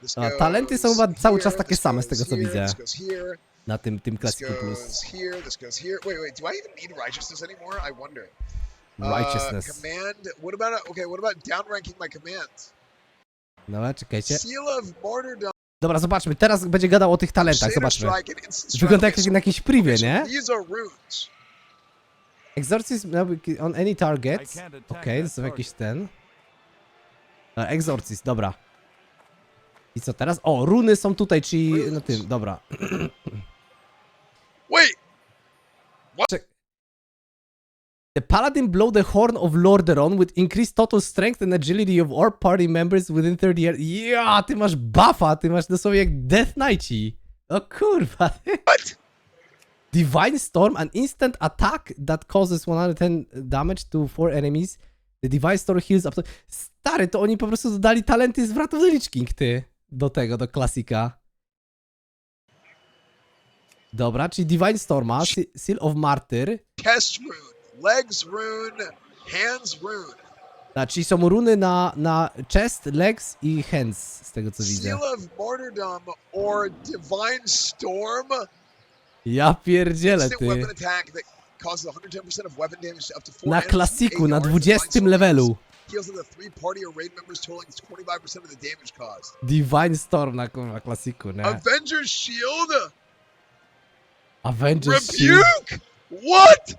This A, goes talenty są chyba cały here, czas takie this same z goes tego, co here, widzę. This goes here. Na tym This Classicu Plus. goes here. This goes here. Wait. Do I even need righteousness anymore? I wonder. Righteousness. Command. What about downranking my commands? Dobra, czekajcie. Seal of martyrdom. Dobra, zobaczmy, teraz będzie gadał o tych talentach, zobaczmy. Wygląda jak na jakimś privie, nie? These are runes. Exorcism on any target. Okej, to są jakieś ten. Exorcism, dobra. I co teraz? O, runy są tutaj, czyli na tym, dobra. Wait. The Paladin blow the horn of Lordaeron with increased total strength and agility of all party members within 30 years. Ja, ty masz buffa, ty masz dosłownie jak Death Knighti. O kurwa. What? Divine Storm, an instant attack that causes 110 damage to 4 enemies. The Divine Storm heals up to... Stary, to oni po prostu dodali talenty z Wrath of the Lich King, ty. Do klasika. Dobra, czyli Divine Storma, Seal of Martyr. Chest rune, legs rune, hands rune. Czyli są runy na chest, legs i hands, z tego co widzę. Seal of martyrdom or divine storm. Ja pierdzielę, Instant ty. weapon attack that causes 110% of weapon damage to up to 4 Na enemies klasiku, in na 8 yards. 20 Divine levelu. heals to the 3 party or raid members totaling 25% of the damage caused. Divine Storm na kurwa klasiku, nie? Avengers shield. Avengers Shield. Rebuke. What?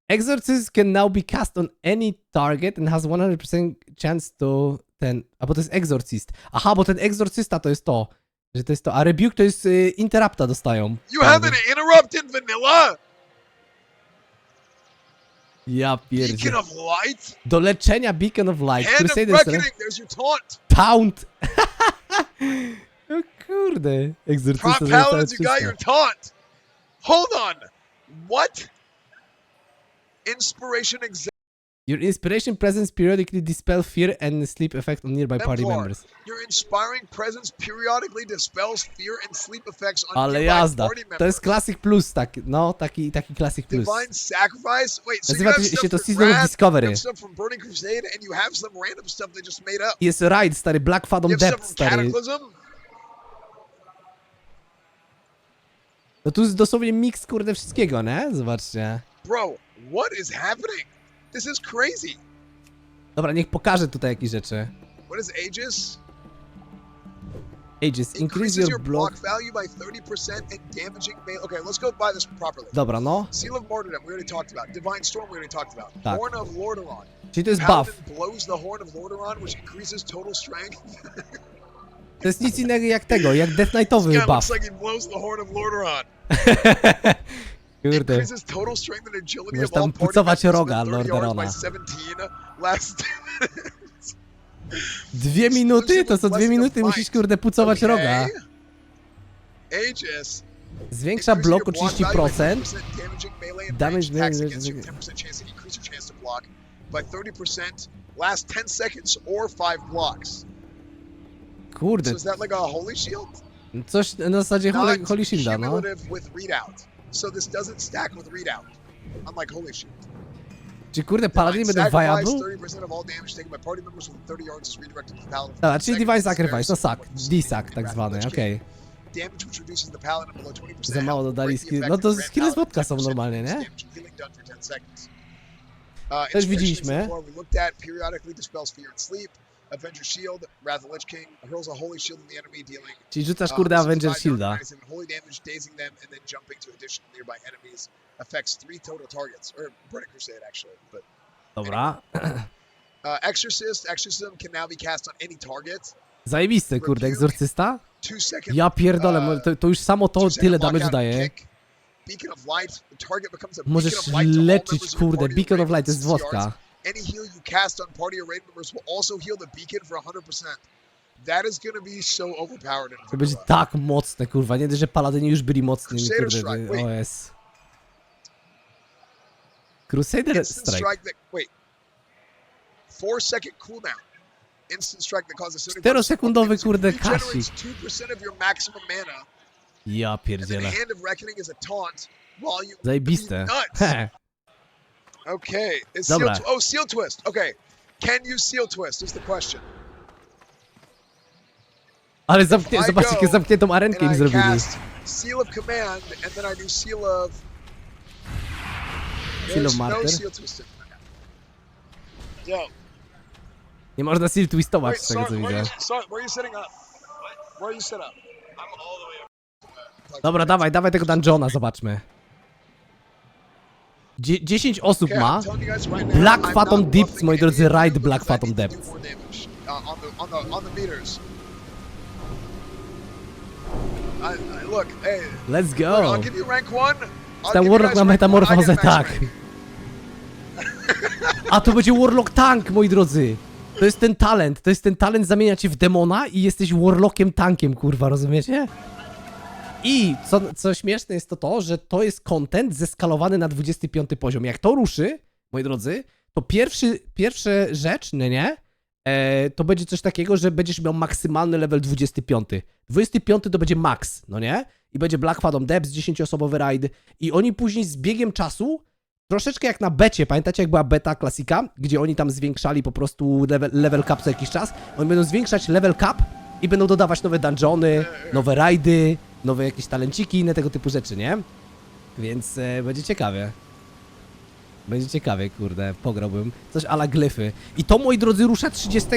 Exorcism can now be cast on any target and has 100% chance to ten... A bo to jest Exorcist. Aha, bo ten Exorcysta to jest to. Że to jest to. A Rebuke to jest Interrupta dostają. You have an interrupt in vanilla? Ja pierdzie. Beacon of light? Do leczenia Beacon of Light. Hand of Crusader reckoning, there's your taunt. Taunt! O kurde. Exorcysta Prop paladins, you got your taunt. Hold on. What? Inspiration Your inspiration presence periodically dispel fear and sleep effect on nearby party exemplar. members. Your inspiring presence periodically dispels fear and sleep effects on Ale nearby jazda. party members. To jest Classic Plus, taki, no, taki Classic Plus. Divine sacrifice? Wait, so you Nazywa have się stuff to from Season of Wrath, Discovery. you have stuff from Burning Crusade, and you have some random stuff they just made up. Jest Raid, stary, Black Fathom You have Depth, stuff from stary. Cataclysm? No tu jest dosłownie miks, kurde, wszystkiego, nie? Zobaczcie. Bro, what is happening? This is crazy. Dobra, niech pokażę tutaj jakieś rzeczy. What is Aegis? Aegis, increase Increases your your block. block value by 30% and damaging melee. Okay, let's go by this properly. Dobra, no. Seal of Martyrdom, we already talked about. Divine Storm, we already talked about. Tak. Horn of Lordaeron. Czyli to jest Paladin buff. blows the Horn of Lordaeron, which increases total strength. To jest nic innego jak tego, jak Death Knightowy This guy buff. looks like he blows the horn of Lordaeron. Kurde. Increases total strength and agility Możesz of all tam party pucować members roga within 30 yards by Lordaerona. 17. Last 2 minuty? To co 2 minuty musisz kurde pucować roga. Aegis. Zwiększa blok o 30%. Damage Damage 10% chance to increase your chance to block by 30%. Last 10 seconds or 5 blocks. Kurde, So is that like a holy shield? coś na zasadzie Not Holy Shielda, no. cumulative with readout. So this doesn't stack with readout. Unlike holy shield. Czy kurde Paladin będą viable? 30% of all damage taken by party members within 30 yards is redirected to the paladin. Dobra, czyli Divine Sacrifice, no sack, D-sack tak zwany, okej. Damage which reduces the paladin below 20%. Za mało dodali skill, no to skille z wodka są normalnie, nie? Też widzieliśmy. Avenger Shield, Wrath of Lich King, hurls a holy shield in the enemy, dealing Czyli rzucasz kurde Avenger Shielda. holy damage, dazing them, and then jumping to additional nearby enemies. Affects 3 total targets, or Burning Crusade actually. But Dobra. Exorcism can now be cast on any target. Zajebiste kurde, egzorcysta? 2 second. Ja pierdolę, to już samo to 2 second tyle damage blockout daje. kick. Beacon of Light. The target becomes a Możesz beacon of light to all leczyć members of your kurde, party Beacon of within Light to jest 60 wodka. yards. Any heal you cast on party or raid members will also heal the beacon for 100%. That is going to be so overpowered. To będzie tak mocne kurwa, nie dość, że Paladyni już byli mocnymi Crusader kurde, Strike, wait. OS. Crusader Instant Strike. strike that, wait. 4-second cooldown. Instant strike that causes 4-sekundowy kurde kasik. regenerates 2% of your maximum mana. Ja And then pierdzielę. Hand of Reckoning is a taunt while you Zajebiste. nuts. He. Okay. Is Dobra. seal twist. Okay. Can you seal twist is the question. Ale zobaczcie, jakie zamkniętą arenkę im And I zrobili. cast Seal of Command, and then I do Seal of... Seal of There's Martyr? No seal twisting. Yo. Nie można seal twistować Wait, z tego co where widzę. where are you setting up? Where are you set up? I'm all the way up. Dobra, dawaj tego dungeona, zobaczmy. 10 osób Okay, ma. I'm telling you guys right now, Black I'm Phantom not Depths, buffing moi any drodzy, of you raid because Black I Phantom need to do Depths. more damage, on the meters. Look, hey, Let's look, I'll go. give you rank 1. Ten Warlock ma metamorfozę, tak. A to będzie Warlock Tank, moi drodzy. To jest ten talent zamienia cię w demona i jesteś Warlockiem tankiem, kurwa, rozumiecie? I co śmieszne jest to, że to jest content zeskalowany na 25 poziom. Jak to ruszy, moi drodzy, to pierwsza rzecz, nie? To będzie coś takiego, że będziesz miał maksymalny level 25. 25 to będzie max, no nie? I będzie Black Phantom Depths, 10-osobowy raid. I oni później z biegiem czasu, troszeczkę jak na becie, pamiętacie jak była beta klasika, gdzie oni tam zwiększali po prostu level cap co jakiś czas? Oni będą zwiększać level cap i będą dodawać nowe dungeony, nowe rajdy, nowe jakieś talenciki, inne tego typu rzeczy, nie? Więc będzie ciekawie. Będzie ciekawie, kurde, pograłbym. Coś a la glyfy. I to, moi drodzy, rusza 30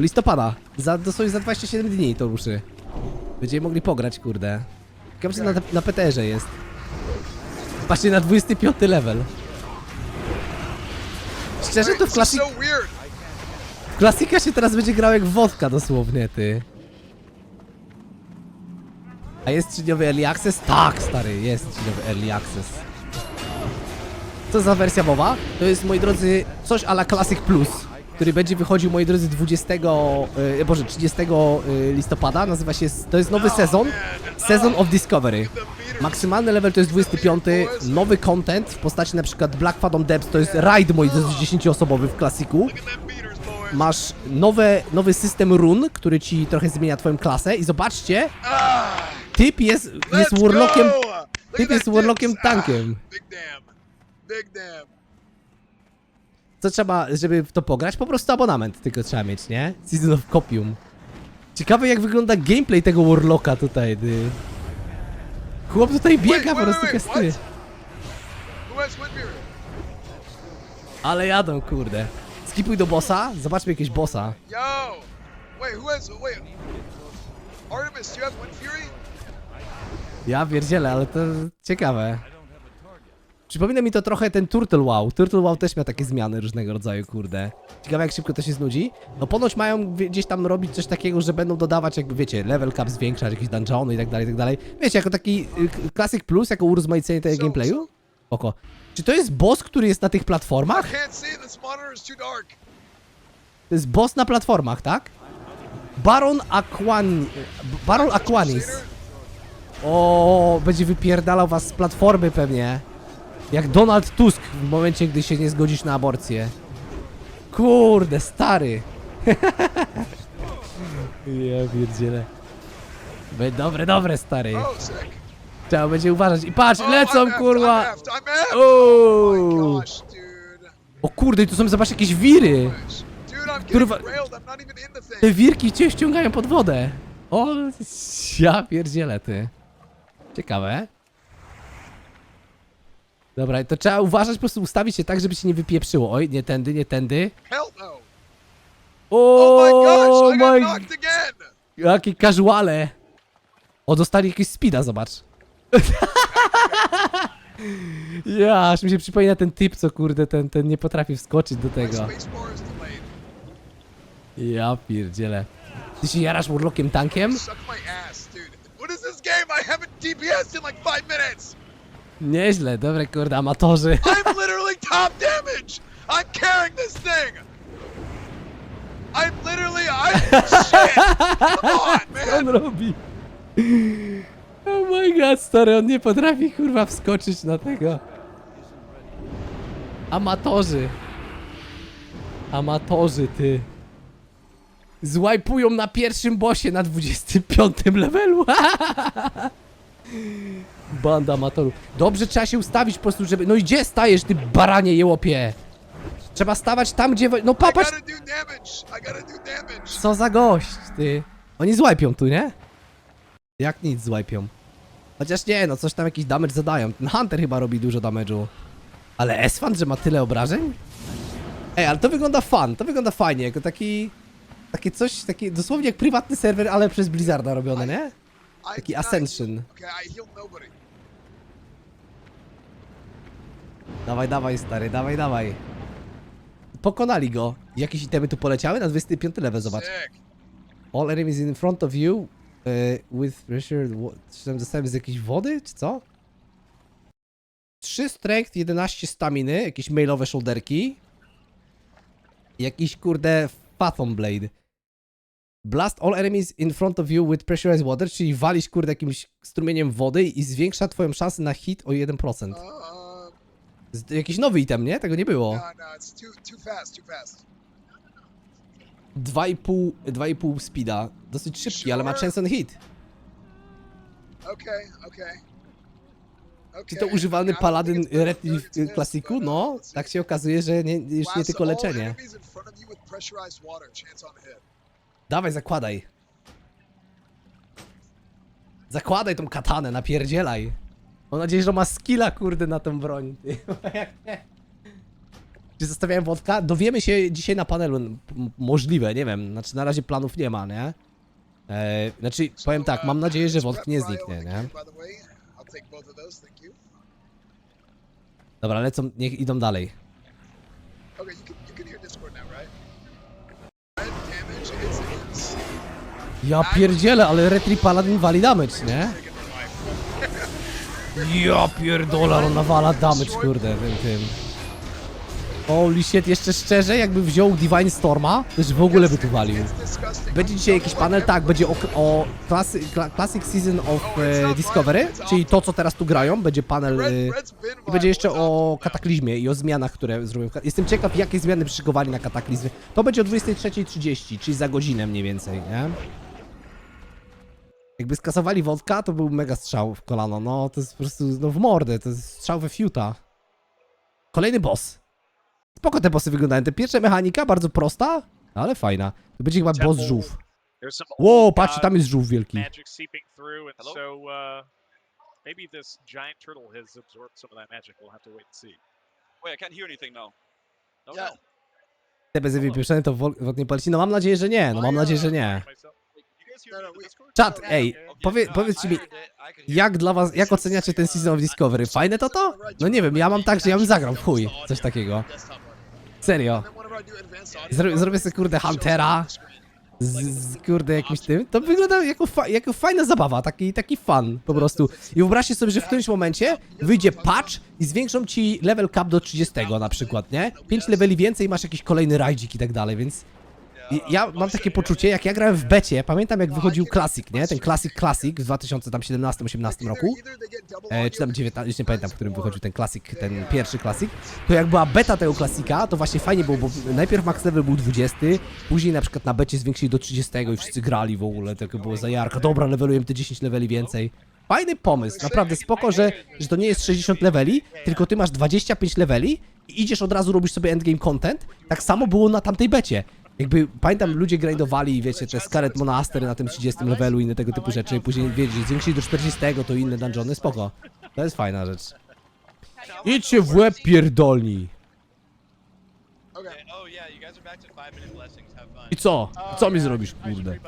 listopada. Dosłownie za 27 dni to ruszy. Będziemy mogli pograć, kurde. Ciekawe, czy na PTR-ze jest. Patrzcie, na 25 level. Szczerze, to w klasika się teraz będzie grał jak wodka, dosłownie, ty. A jest 3-dniowy Early Access? Tak, stary, jest 3-dniowy Early Access. Co za wersja Wowa? To jest, moi drodzy, coś a la Classic Plus, który będzie wychodził, moi drodzy, 30 listopada. Nazywa się, to jest nowy sezon, Season of Discovery. Maksymalny level to jest 25, nowy content w postaci na przykład Black Phantom Depths, to jest raid, moi drodzy, 10-osobowy w klasiku. Masz nowy system run, który ci trochę zmienia twoją klasę i zobaczcie, typ jest warlockiem, tankiem. Co trzeba, żeby w to pograć? Po prostu abonament tylko trzeba mieć, nie? Season of Copium. Ciekawe jak wygląda gameplay tego Warlocka tutaj, ty. Chłop tutaj biega, po prostu kastuje. Ale jadą, kurde. Skipuj do bossa, zobaczmy jakiegoś bossa. Yo! Wait, Artemis, do you have Wind Fury? Ja pierdzielę, ale to ciekawe. Przypomina mi to trochę ten Turtle Wow. Turtle Wow też miał takie zmiany różnego rodzaju, kurde. Ciekawe jak szybko to się znudzi. No ponoć mają gdzieś tam robić coś takiego, że będą dodawać jakby, wiecie, level cap zwiększać, jakieś dungeony i tak dalej, i tak dalej. Wiecie, jako taki Classic Plus, jako urozmaicenie tego gameplayu. Oko. Czy to jest boss, który jest na tych platformach? To jest boss na platformach, tak? Baron Aquanis. O, będzie wypierdalał was z platformy pewnie. Jak Donald Tusk w momencie, gdy się nie zgodzisz na aborcję. Kurde, stary. Ja pierdzielę. Dobre, stary. Trzeba będzie uważać. I patrz, lecą, kurwa. O kurde, tu są, zobacz, jakieś wiry. Kurwa, te wirki cię ściągają pod wodę. O, ja pierdzielę, ty. Ciekawe. Dobra, to trzeba uważać, po prostu ustawić się tak, żeby się nie wypieprzyło. Oj, nie tędy, nie tędy. O, my... Jakie casuale. O, dostali jakieś speeda, zobacz. Ja, aż mi się przypomina ten typ, co kurde, ten nie potrafi wskoczyć do tego. Ja pierdzielę. Ty się jarasz Warlockiem tankiem? Nieźle, dobre kurde, amatorzy. I'm literally top damage! I'm carrying this thing! Shit! Come on, Co man! on robi? Oh my god, stary, on nie potrafi kurwa wskoczyć na tego. Amatorzy. Amatorzy, ty. Złajpują na pierwszym bossie na 25 levelu. Banda amatorów. Dobrze, trzeba się ustawić po prostu, żeby... No i gdzie stajesz, ty baranie jełopie? Trzeba stawać tam, gdzie... No popatrz! Co za gość, ty. Oni złajpią tu, nie? Jak nic złajpią. Chociaż nie, no coś tam jakiś damage zadają. Ten Hunter chyba robi dużo damage'u. Ale Esfand, że ma tyle obrażeń? Ej, ale to wygląda to wygląda fajnie, jako taki... Takie coś, taki dosłownie jak prywatny serwer, ale przez Blizzarda robione, nie? Taki Ascension. Dawaj, stary, dawaj. Pokonali go. Jakieś itemy tu poleciały? Na 25 level, zobacz. All enemies in front of you with pressure... Czy tam dostałem z jakiejś wody, czy co? 3 strength, 11 staminy, jakieś mailowe shoulderki. Jakiś kurde Fathom Blade. Blast all enemies in front of you with pressurized water, czyli walisz kurde jakimś strumieniem wody i zwiększa twoją szansę na hit o 1%. Jakiś nowy item, nie? Tego nie było. 2,5 speeda. Dosyć szybki, ale ma chance on hit. Czy to używalny paladyn Retri w klasiku? No, tak się okazuje, że już nie tylko leczenie. Dawaj, zakładaj. Zakładaj tą katanę, napierdzielaj. Mam nadzieję, że ma skilla, kurde, na tą broń. Jak nie? Czy zostawiałem wodka? Dowiemy się dzisiaj na panelu. Możliwe, nie wiem. Znaczy, na razie planów nie ma, nie? Znaczy, powiem tak, mam nadzieję, że wodk nie zniknie, nie? Dobra, lecą, niech idą dalej. Ja pierdzielę, ale Retri Paladin wali damage, nie? Ja pierdolę, on nawala damage, kurde, tym. Holy shit, jeszcze szczerze, jakby wziął Divine Storma, to już w ogóle by tu walił. Będzie dzisiaj jakiś panel, tak, będzie o Classic Season of Discovery, czyli to, co teraz tu grają, będzie panel i będzie jeszcze o Kataklizmie i o zmianach, które zrobią. Jestem ciekaw, jakie zmiany przyszykowali na Kataklizmy. To będzie o 23:30, czyli za godzinę mniej więcej, nie? Jakby skasowali wodka, to był mega strzał w kolano, no to jest po prostu, no w mordę, to jest strzał we fiuta. Kolejny boss. Spoko te bossy wyglądają. Te pierwsza mechanika, bardzo prosta, ale fajna. To będzie chyba boss żółw. Wow, patrzcie, tam jest żółw wielki. Te bez wypieszczone to wod nie poleci. No mam nadzieję, że nie. No mam nadzieję, że nie. Czat, ej, powiedzcie mi, jak dla was, jak oceniacie ten Season of Discovery? Fajne to? No nie wiem, ja mam tak, że ja bym zagrał w chuj, coś takiego. Serio. Zrobię sobie kurde Huntera. Kurde jakimś tym, to wygląda jako fajna zabawa, taki fun po prostu. I wyobraźcie sobie, że w którymś momencie wyjdzie patch i zwiększą ci level cap do 30 na przykład, nie? 5 leveli więcej i masz jakiś kolejny rajdzik i tak dalej, więc... Ja mam takie poczucie, jak ja grałem w becie, pamiętam jak wychodził Classic, nie? Ten Classic w 2017-18 roku, czy tam 19, już nie pamiętam, w którym wychodził ten Classic, ten pierwszy Classic, to jak była beta tego Classica, to właśnie fajnie było, bo najpierw max level był 20, później na przykład na becie zwiększyli do 30 i wszyscy grali w ogóle, takie było zajarka, dobra, levelujemy te 10 leveli więcej. Fajny pomysł, naprawdę spoko, że to nie jest 60 leveli, tylko ty masz 25 leveli i idziesz od razu robisz sobie endgame content, tak samo było na tamtej becie. Jakby, pamiętam, ludzie grindowali, wiecie, te Scarlet Monastery na tym 30 levelu, inne tego typu rzeczy, później, wiecie, zwiększyli do 40, to inne dungeony, spoko. To jest fajna rzecz. Idźcie w łeb pierdolni. I co? Co mi zrobisz, kurde?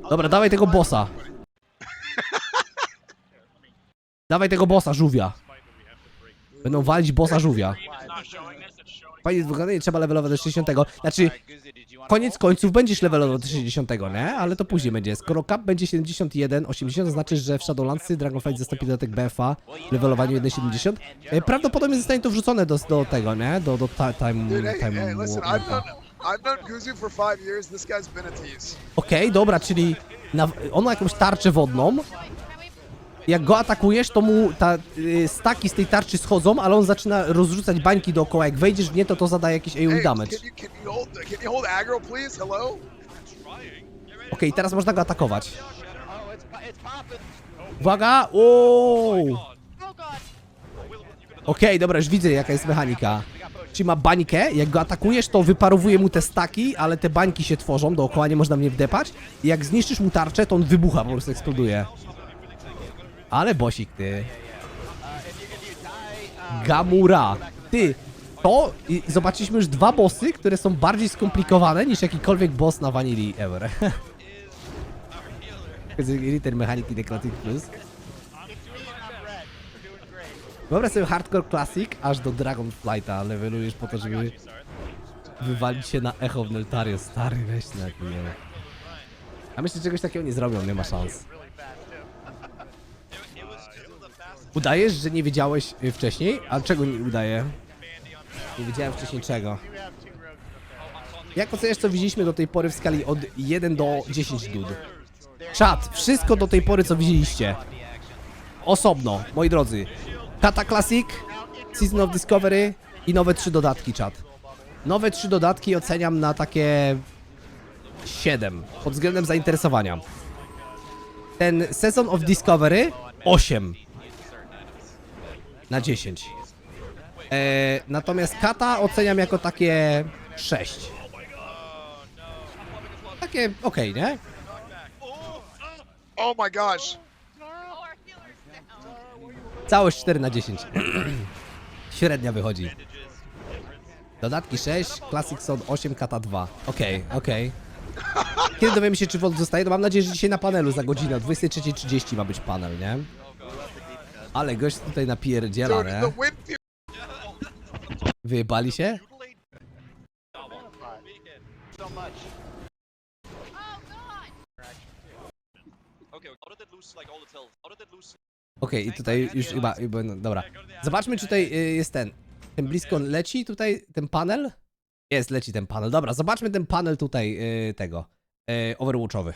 Dobra, dawaj tego bossa. Dawaj tego bossa, żółwia. Będą walić bossa żółwia. Fajnie wygląda, nie trzeba levelować do 60. Znaczy, koniec końców będziesz levelował do 60, nie? Ale to później będzie. Skoro cap będzie 71, 80, to znaczy, że w Shadowlandsy Dragonflight zastąpi dodatek BFA w levelowaniu 1.70. Prawdopodobnie zostanie to wrzucone do tego, nie? Do Okej, dobra, czyli on ma jakąś tarczę wodną. Jak go atakujesz, to mu staki z tej tarczy schodzą, ale on zaczyna rozrzucać bańki dookoła. Jak wejdziesz w nie, to zadaje jakiś AoE damage. Okej, teraz można go atakować. Uwaga! Okej, dobra, już widzę jaka jest mechanika. Czyli ma bańkę, jak go atakujesz, to wyparowuje mu te staki, ale te bańki się tworzą dookoła, nie można w nie wdepać. I jak zniszczysz mu tarczę, to on wybucha, po prostu eksploduje. Ale bosik, ty. Gamura. Ty, to zobaczyliśmy już dwa bossy, które są bardziej skomplikowane niż jakikolwiek boss na Vanilli ever. Ten mechaniki The Classic Plus. Wyobraź sobie Hardcore Classic aż do Dragonflighta levelujesz po to, żeby wywalić się na Echo w Neltario. Stary, weź na jakim nie. A myślę, że czegoś takiego nie zrobią, nie ma szans. Udajesz, że nie wiedziałeś wcześniej? A czego nie udaję? Nie wiedziałem wcześniej czego. Jak oceniasz, co widzieliśmy do tej pory w skali od 1 do 10 dud? Czat, wszystko do tej pory, co widzieliście. Osobno, moi drodzy. Kata Classic, Season of Discovery i nowe 3 dodatki, czat. Nowe 3 dodatki oceniam na takie 7 pod względem zainteresowania. Ten Season of Discovery 8 na 10. Natomiast Kata oceniam jako takie 6. Takie okej, nie? Oh my gosh. Całość 4 na 10. Średnia wychodzi. Dodatki 6, Classic Son 8, Kata 2. Okej. Kiedy dowiemy się, czy Volt zostaje? No mam nadzieję, że dzisiaj na panelu za godzinę. O 23:30 ma być panel, nie? Ale gość tutaj napierdziela, nie? Wyjebali się? Okej, i tutaj już chyba, no, dobra. Zobaczmy, czy tutaj jest ten blisko leci tutaj ten panel? Leci ten panel. Dobra, zobaczmy ten panel tutaj tego, overwatchowy.